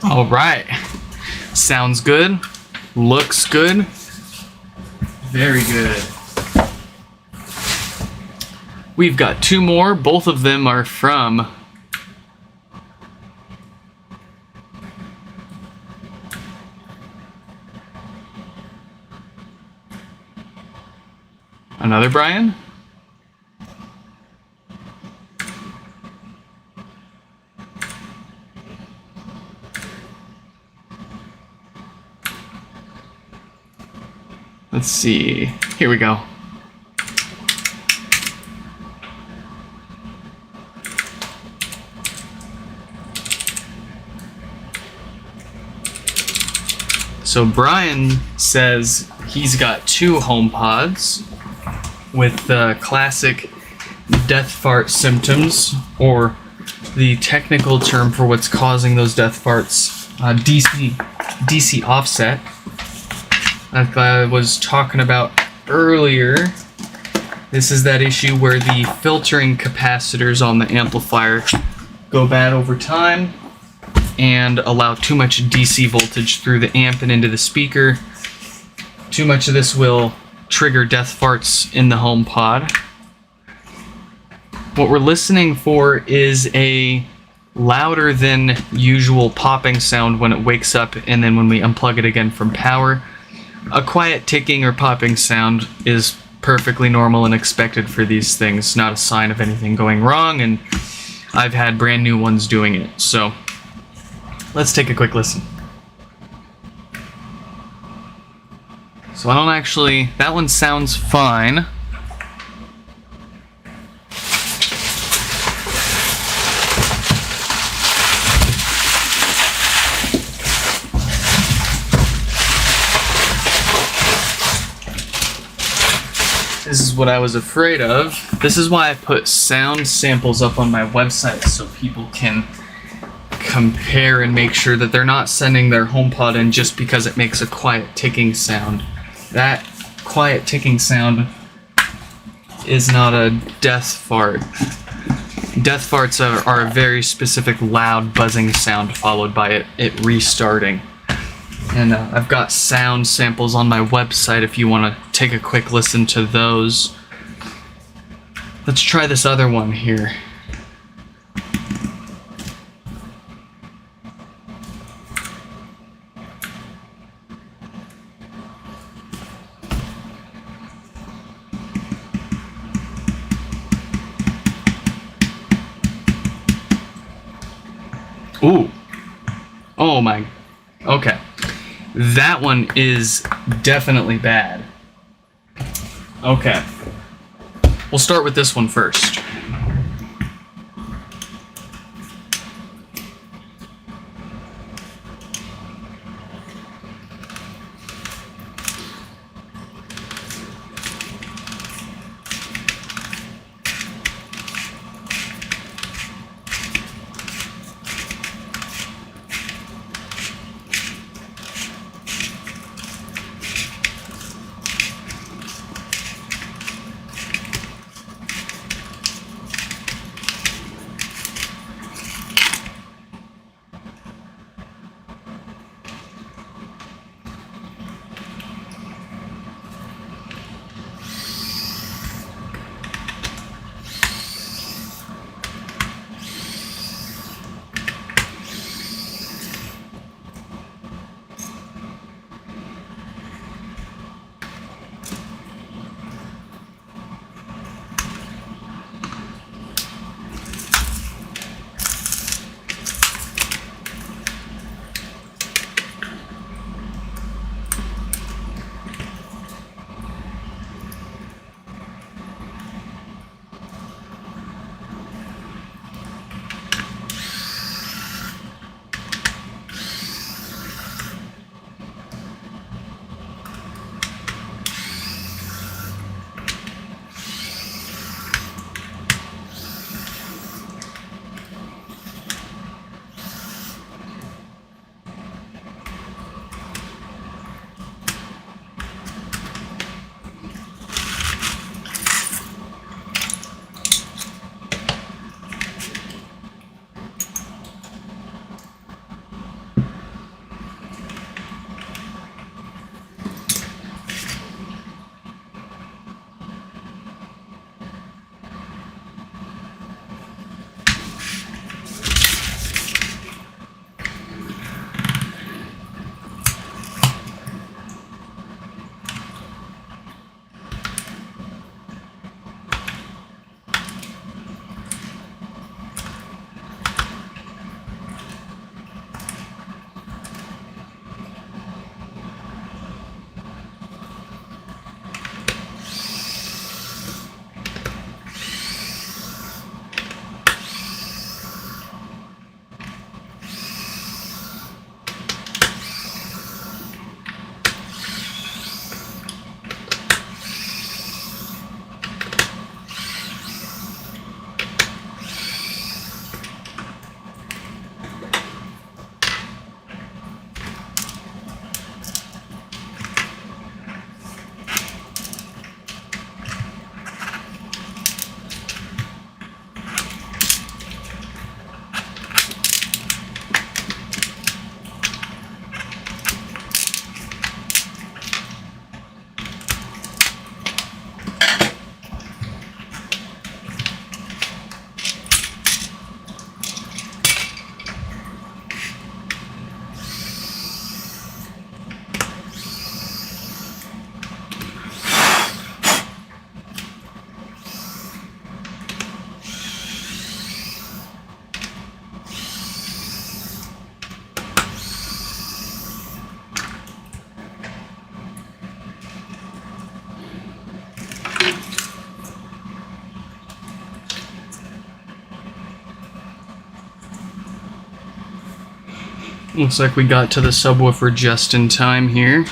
All right. Sounds good. Looks good. Very good. We've got two more. Both of them are from another Brian. Let's see. Here we go. So Brian says he's got two HomePods with the classic death fart symptoms, or the technical term for what's causing those death farts, DC offset. Like I was talking about earlier, this is that issue where the filtering capacitors on the amplifier go bad over time and allow too much DC voltage through the amp and into the speaker. Too much of this will trigger death farts in the HomePod. What we're listening for is a louder than usual popping sound when it wakes up, and then when we unplug it again from power. A quiet ticking or popping sound is perfectly normal and expected for these things, not a sign of anything going wrong, and I've had brand new ones doing it. So let's take a quick listen. So I don't actually, that one sounds fine. This is what I was afraid of. This is why I put sound samples up on my website, so people can compare and make sure that they're not sending their HomePod in just because it makes a quiet ticking sound. That quiet ticking sound is not a death fart. Death farts are a very specific loud buzzing sound followed by it restarting. And I've got sound samples on my website if you want to take a quick listen to those. Let's try this other one here. Ooh. Oh my. Okay. That one is definitely bad. Okay. We'll start with this one first. Looks like we got to the subwoofer just in time here.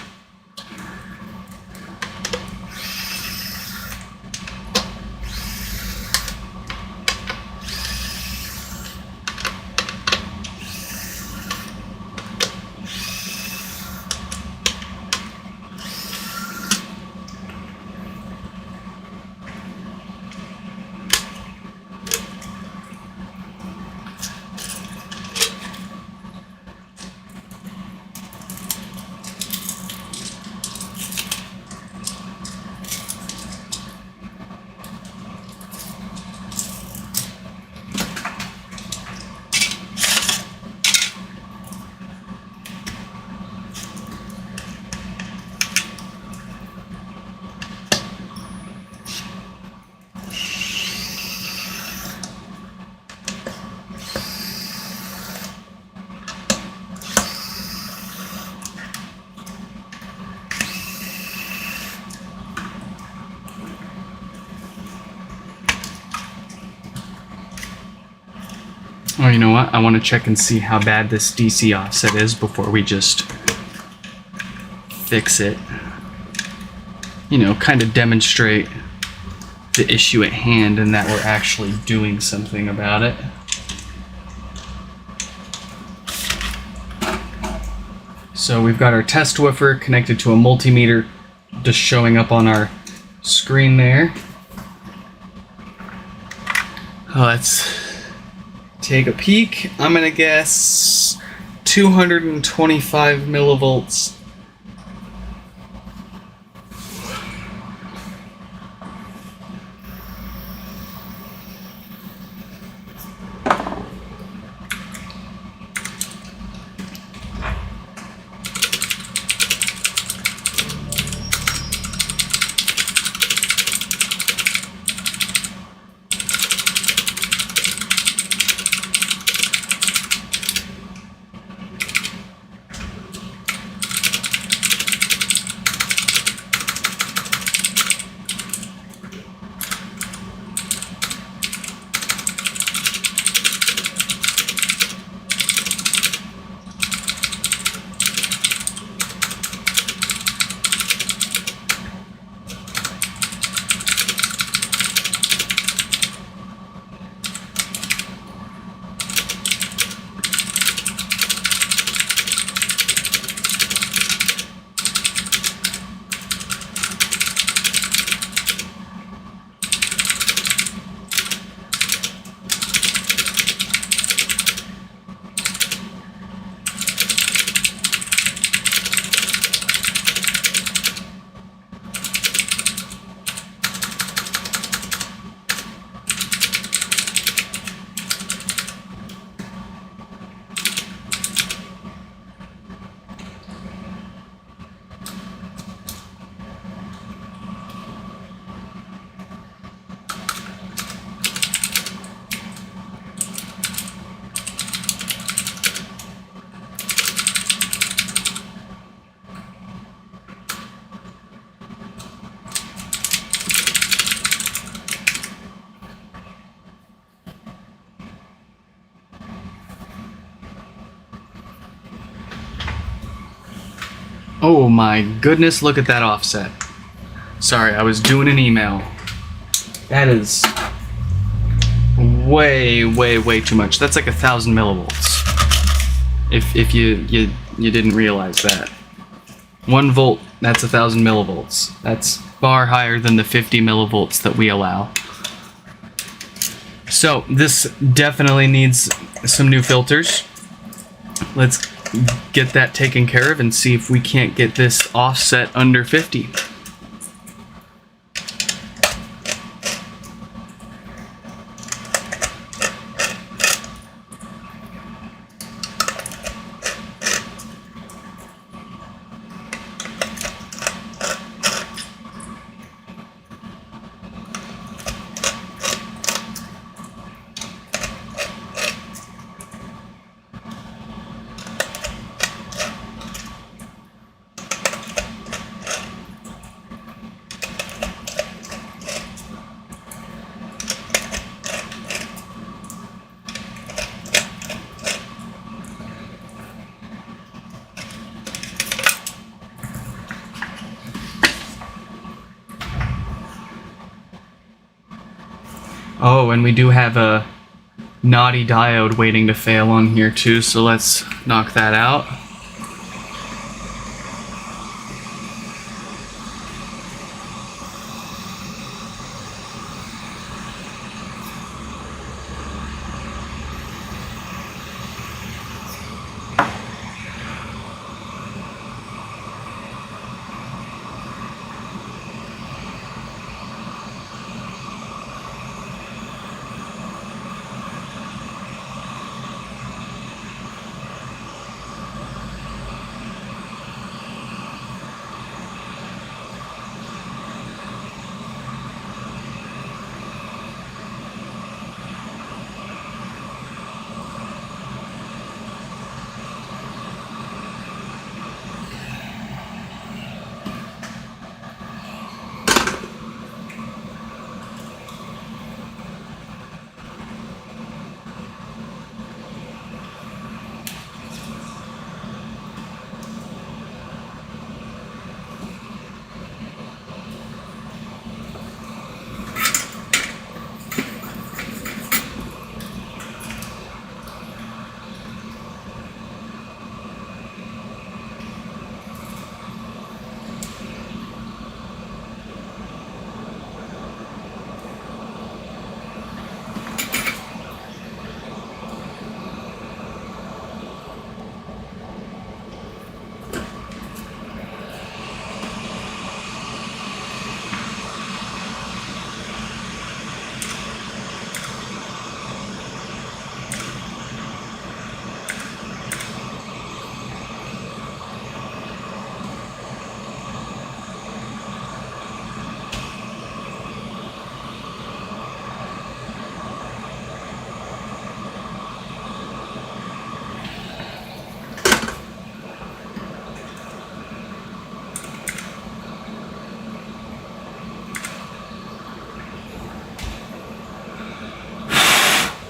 Oh, you know what? I want to check and see how bad this DC offset is before we just fix it. You know, kind of demonstrate the issue at hand and that we're actually doing something about it. So we've got our test woofer connected to a multimeter just showing up on our screen there. Let's take a peek. I'm gonna guess 225 millivolts. Oh my goodness, look at that offset. Sorry, I was doing an email. That is way too much. That's like 1,000 millivolts. If you didn't realize that. 1 volt, that's 1,000 millivolts. That's far higher than the 50 millivolts that we allow. So this definitely needs some new filters. Let's get that taken care of and see if we can't get this offset under 50. Oh, and we do have a naughty diode waiting to fail on here too, so let's knock that out.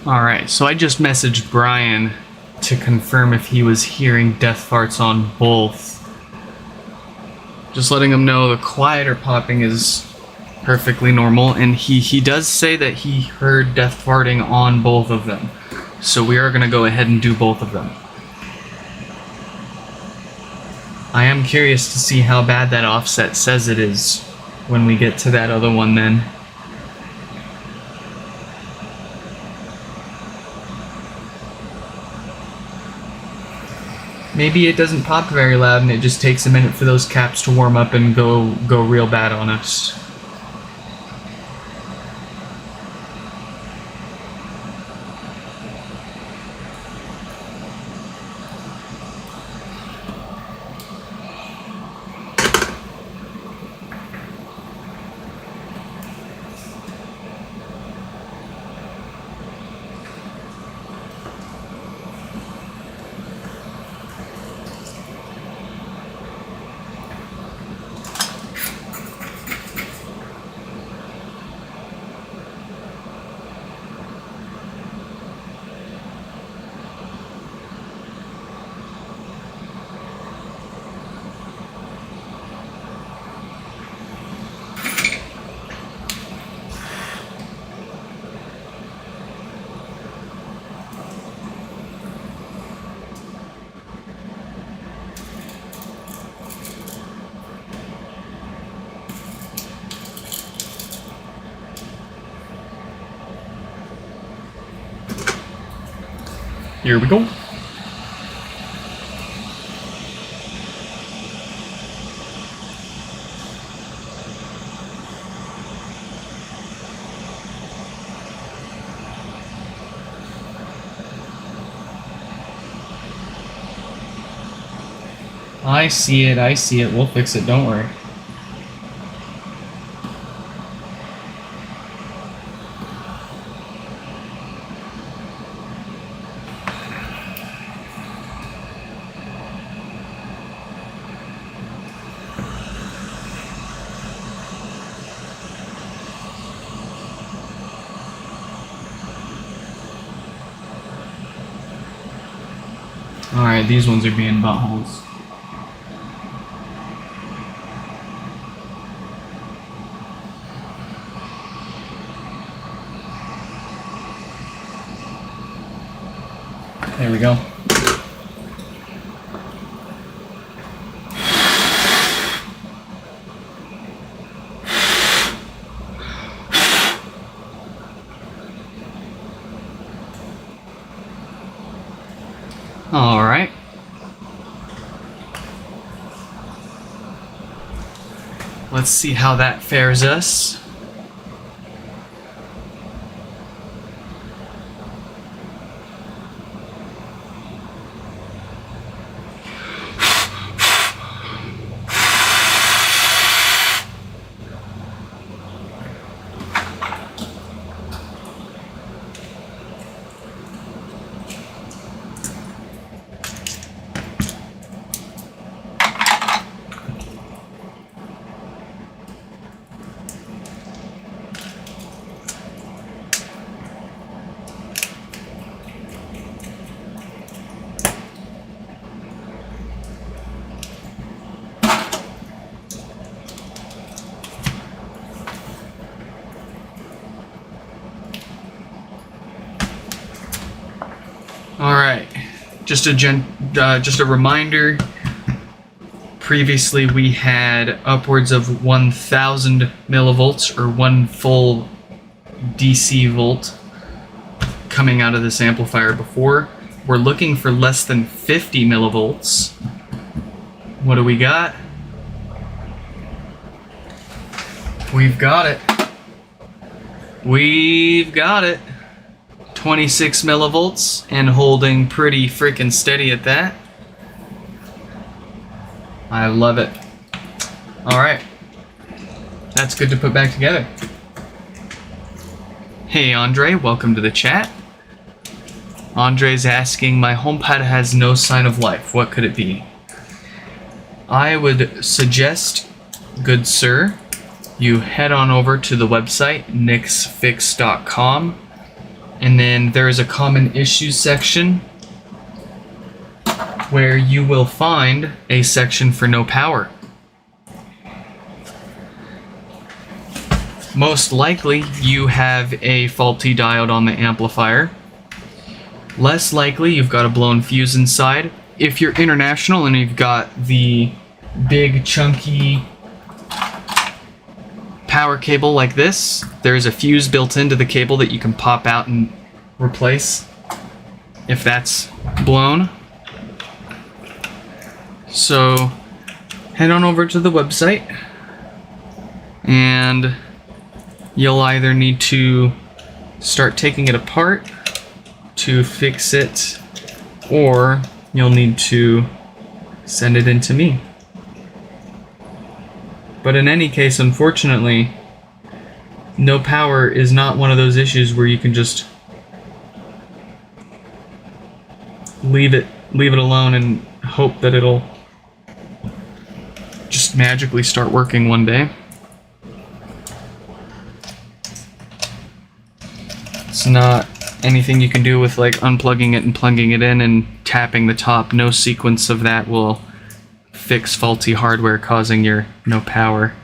Alright, so I just messaged Brian to confirm if he was hearing death farts on both. Just letting him know the quieter popping is perfectly normal, and he does say that he heard death farting on both of them. So we are going to go ahead and do both of them. I am curious to see how bad that offset says it is when we get to that other one then. Maybe it doesn't pop very loud and it just takes a minute for those caps to warm up and go real bad on us. Here we go. I see it, I see it. We'll fix it, don't worry. Alright, these ones are being buttholes. There we go. All right. Let's see how that fares us. All right, just a reminder. Previously, we had upwards of 1,000 millivolts, or 1 full DC volt, coming out of this amplifier before. We're looking for less than 50 millivolts. What do we got? We've got it. We've got it. 26 millivolts and holding pretty freaking steady at that. I love it. All right, that's good to put back together. Hey Andre, welcome to the chat. Andre's asking, my HomePod has no sign of life. What could it be? I would suggest, good sir, you head on over to the website nixfix.com. And then there is a common issues section where you will find a section for no power. Most likely you have a faulty diode on the amplifier. Less likely you've got a blown fuse inside. If you're international and you've got the big chunky power cable like this, there's a fuse built into the cable that you can pop out and replace if that's blown. So head on over to the website and you'll either need to start taking it apart to fix it, or you'll need to send it in to me. But in any case, unfortunately, no power is not one of those issues where you can just leave it alone and hope that it'll just magically start working one day. It's not anything you can do with like unplugging it and plugging it in and tapping the top. No sequence of that will fix faulty hardware causing your no power.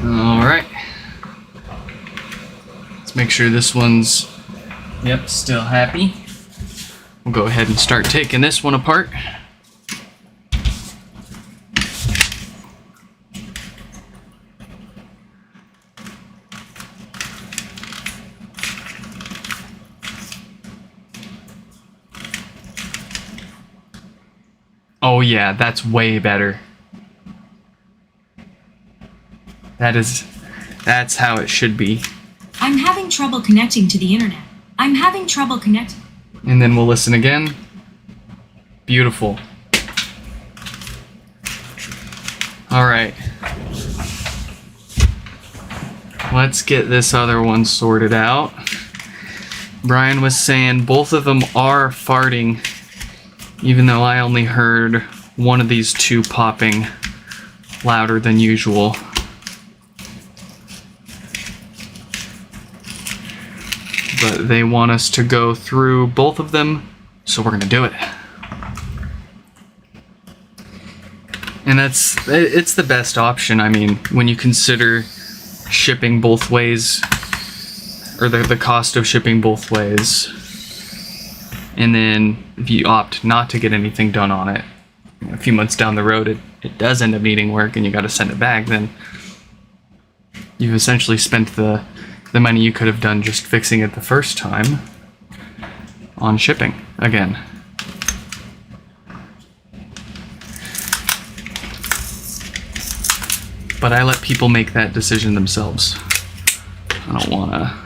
Alright. Let's make sure this one's, yep, still happy. We'll go ahead and start taking this one apart. Oh yeah, that's way better. That's how it should be. I'm having trouble connecting to the internet. I'm having trouble connecting. And then we'll listen again. Beautiful. All right. Let's get this other one sorted out. Brian was saying both of them are farting, even though I only heard one of these two popping louder than usual. But they want us to go through both of them, so we're gonna do it. And it's the best option. I mean, when you consider shipping both ways, or the cost of shipping both ways, and then if you opt not to get anything done on it, a few months down the road it does end up needing work and you got to send it back, then you've essentially spent the money you could have done just fixing it the first time on shipping again. But I let people make that decision themselves. I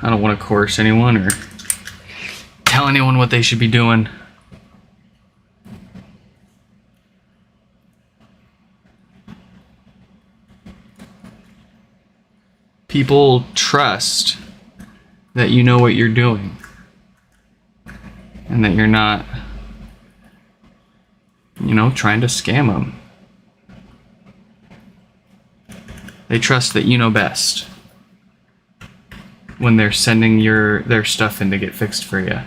don't wanna coerce anyone or tell anyone what they should be doing. People trust that you know what you're doing and that you're not, trying to scam them. They trust that you know best when they're sending their stuff in to get fixed for you.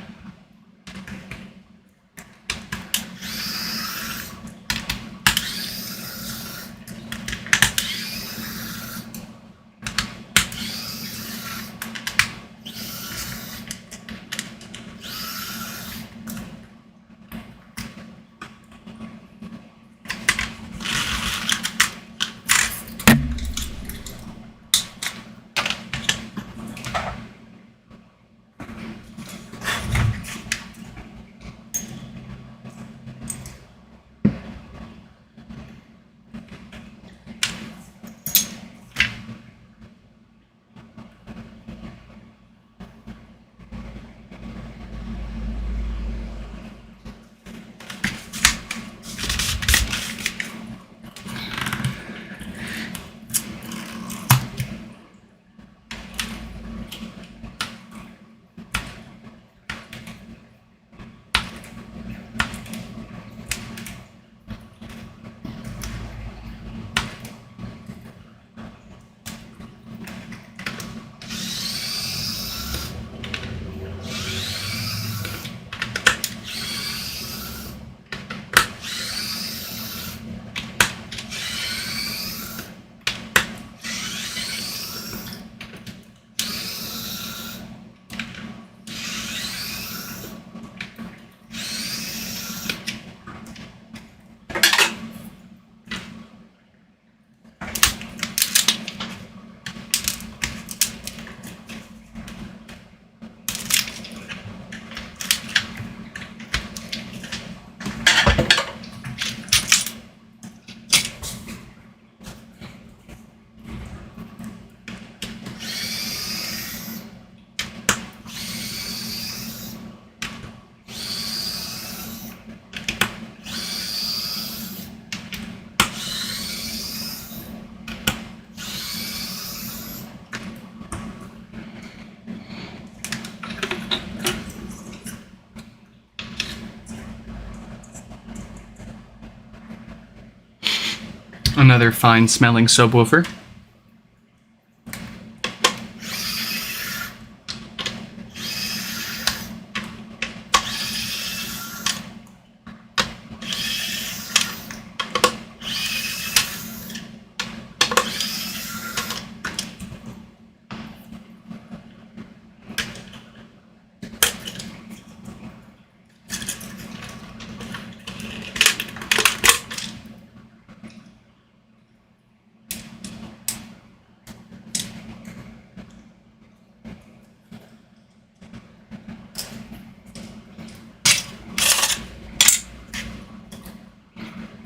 Another fine smelling subwoofer.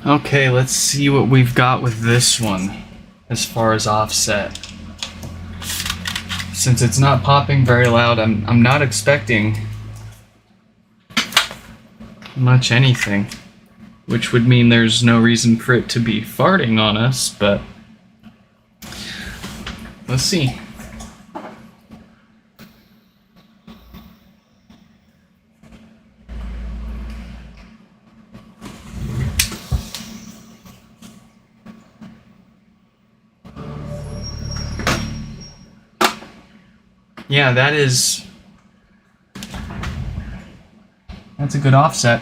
Okay, let's see what we've got with this one as far as offset. Since it's not popping very loud, I'm not expecting much anything, which would mean there's no reason for it to be farting on us, but let's see. Yeah, that's a good offset.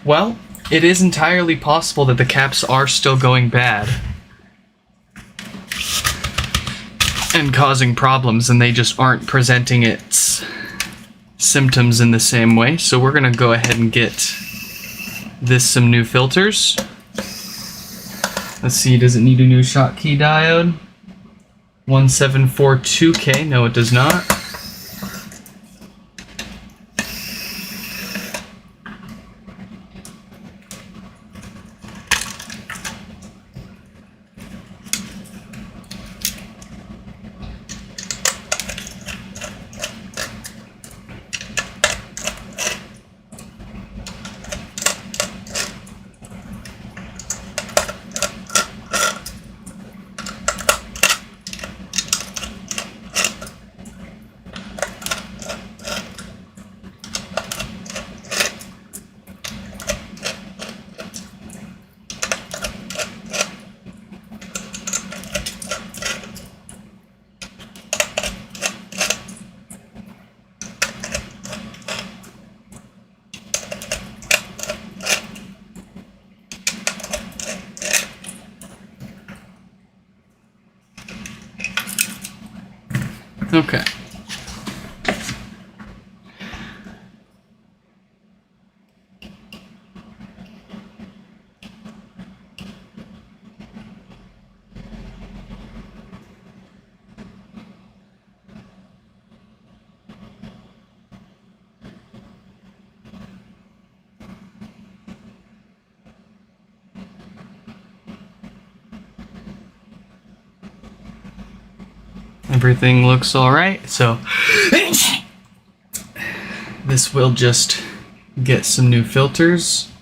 Well, it is entirely possible that the caps are still going bad and causing problems, and they just aren't presenting its symptoms in the same way. So we're gonna go ahead and get this some new filters. Let's see, does it need a new Schottky diode? 1742K, no it does not. Okay. Everything looks alright, so this will just get some new filters.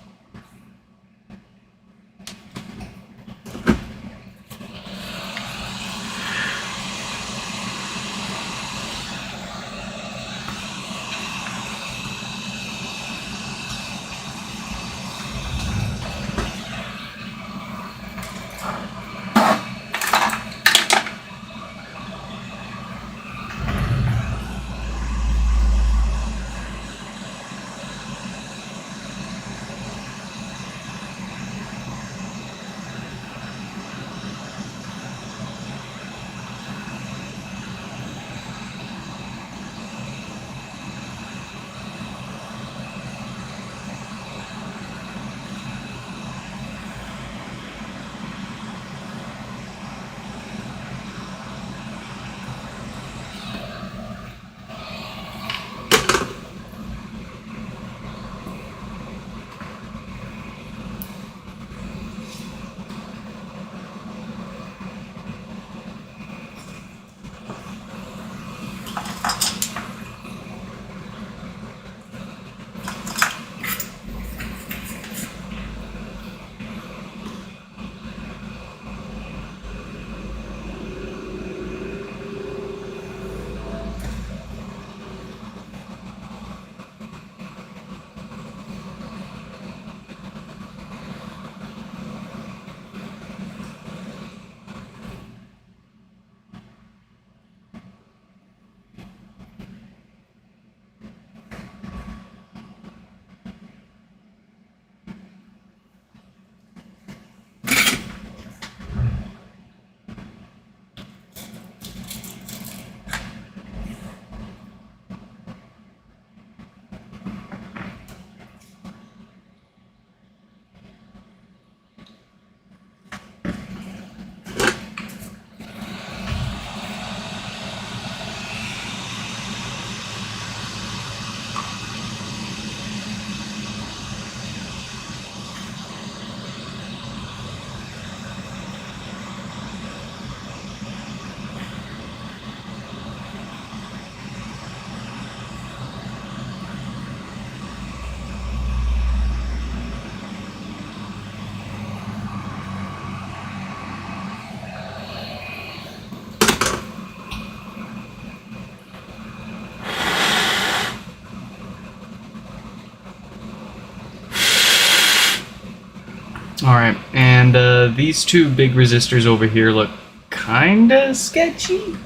Alright, and these two big resistors over here look kinda sketchy.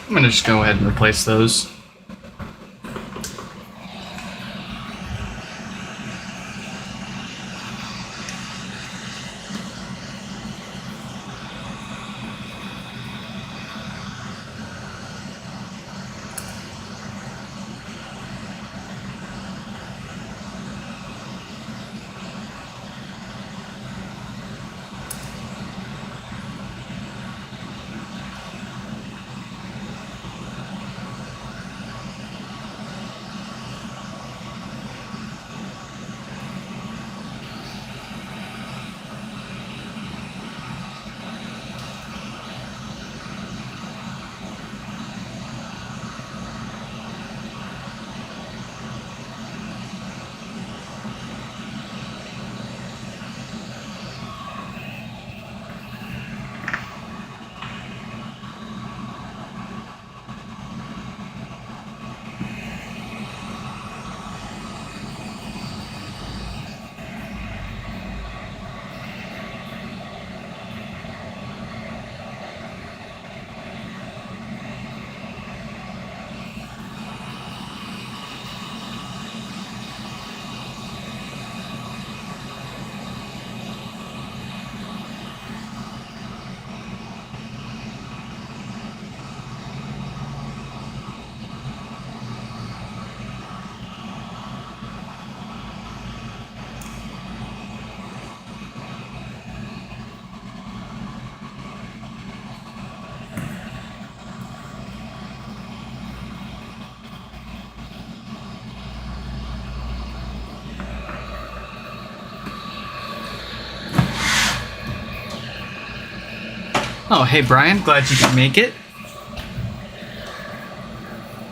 I'm gonna just go ahead and replace those. Oh, hey Brian, glad you could make it.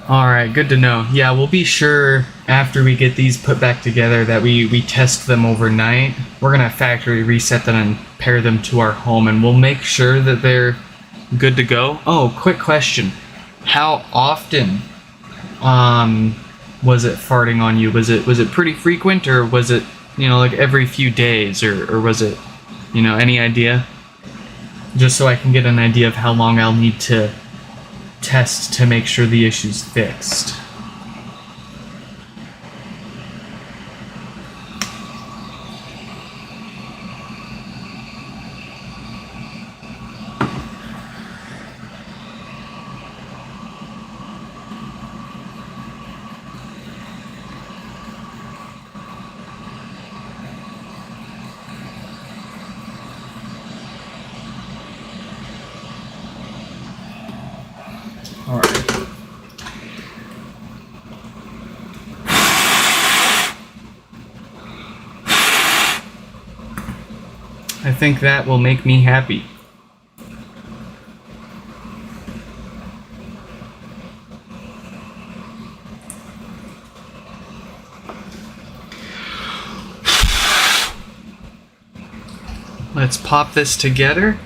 Alright, good to know. Yeah, we'll be sure after we get these put back together that we test them overnight. We're gonna factory reset them and pair them to our home, and we'll make sure that they're good to go. Oh, quick question. How often was it farting on you? Was it pretty frequent, or was it, like every few days, or was it, any idea? Just so I can get an idea of how long I'll need to test to make sure the issue's fixed. All right. I think that will make me happy. Let's pop this together,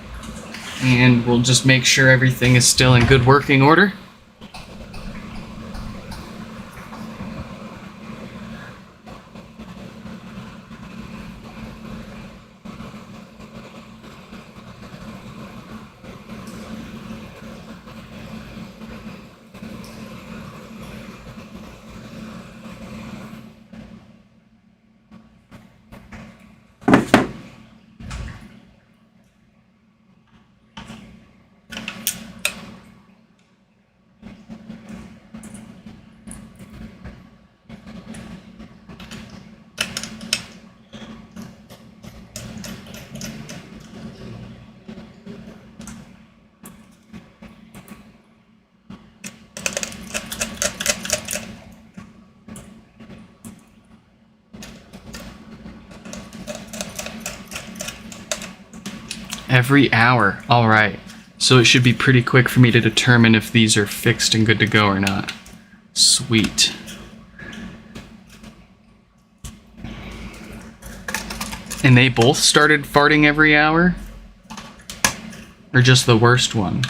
and we'll just make sure everything is still in good working order. Every hour. All right. So it should be pretty quick for me to determine if these are fixed and good to go or not. Sweet. And they both started farting every hour? Or just the worst one?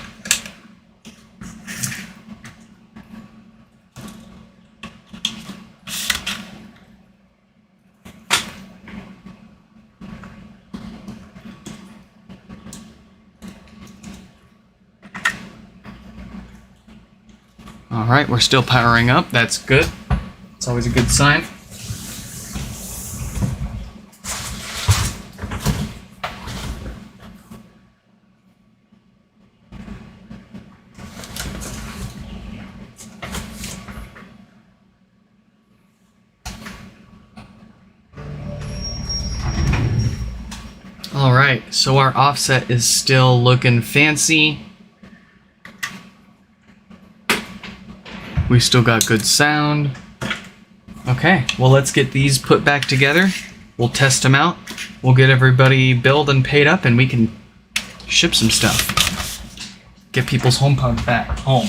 All right, we're still powering up. That's good. It's always a good sign. All right, so our offset is still looking fancy. We still got good sound. Okay, well, let's get these put back together. We'll test them out. We'll get everybody billed and paid up, and we can ship some stuff. Get people's HomePods back home.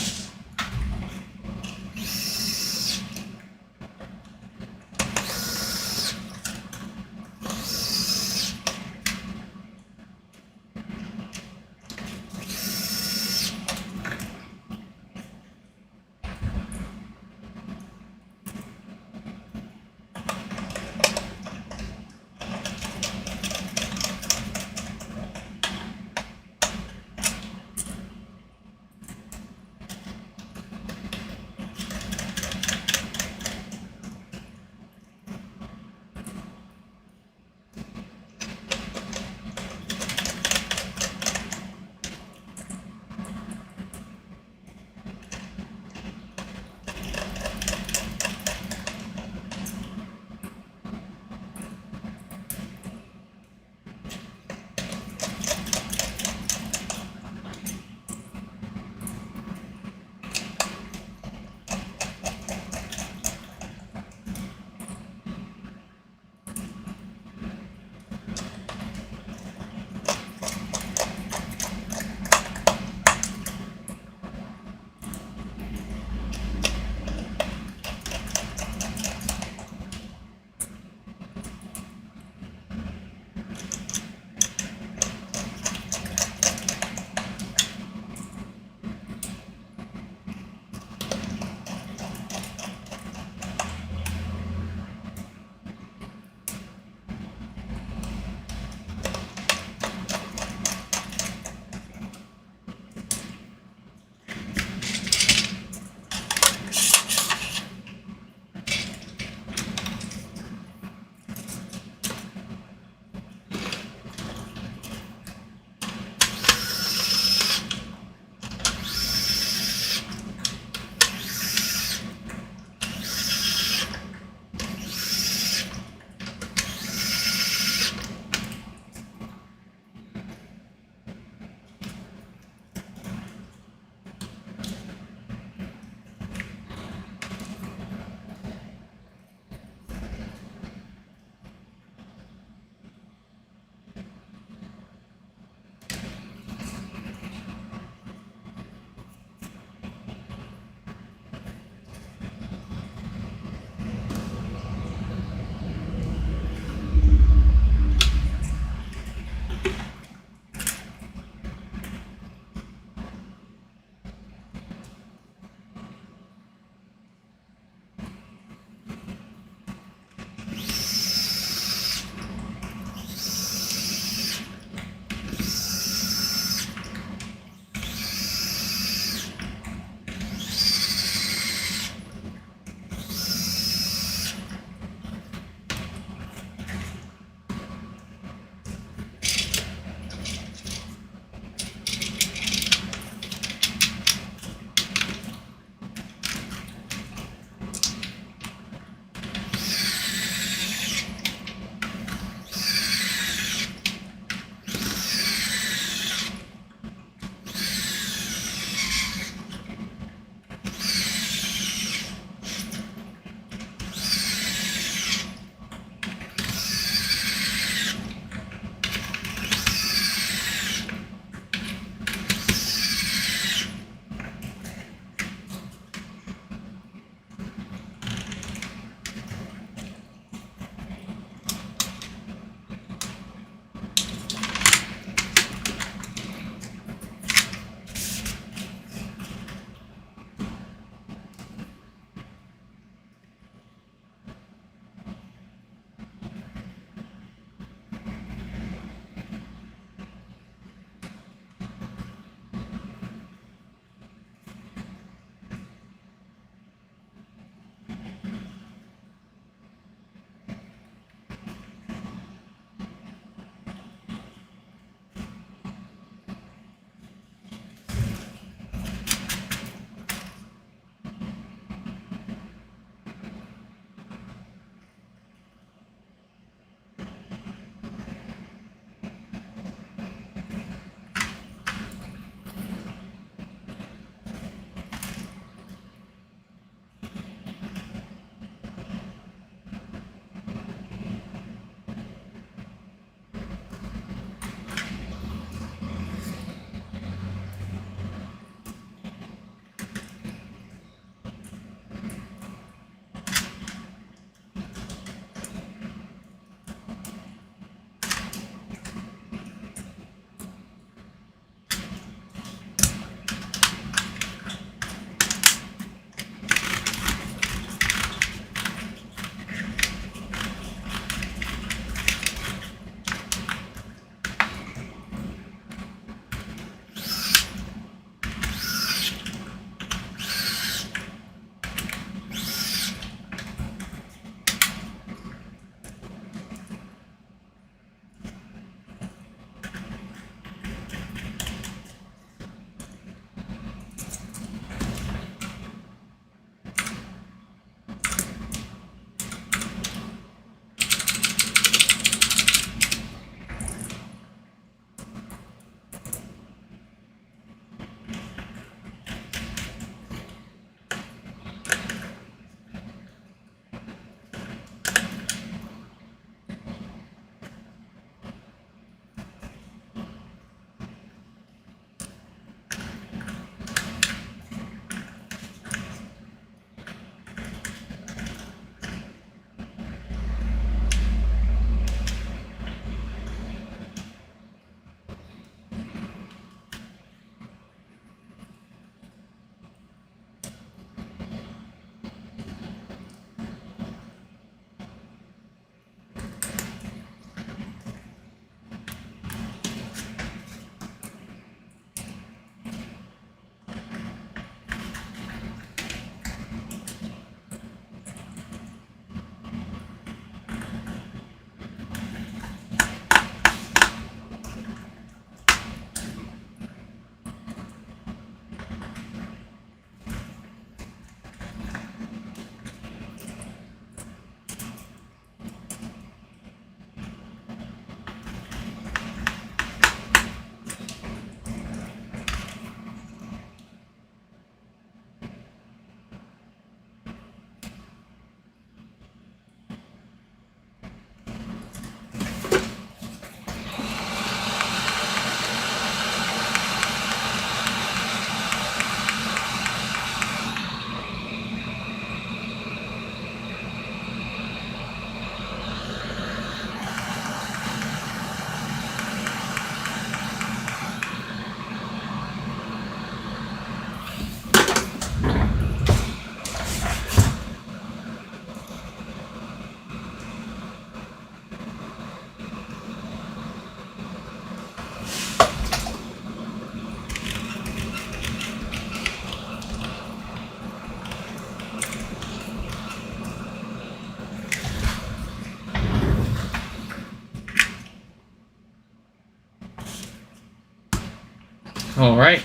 All right,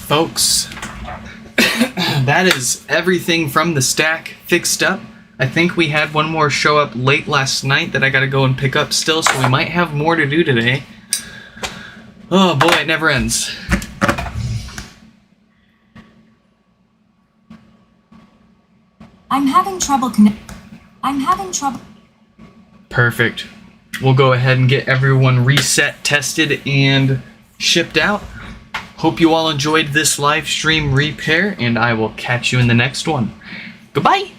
folks, that is everything from the stack fixed up. I think we had one more show up late last night that I gotta go and pick up still, so we might have more to do today. Oh boy, it never ends. I'm having trouble. Perfect. We'll go ahead and get everyone reset, tested, and shipped out. Hope you all enjoyed this live stream repair, and I will catch you in the next one. Goodbye!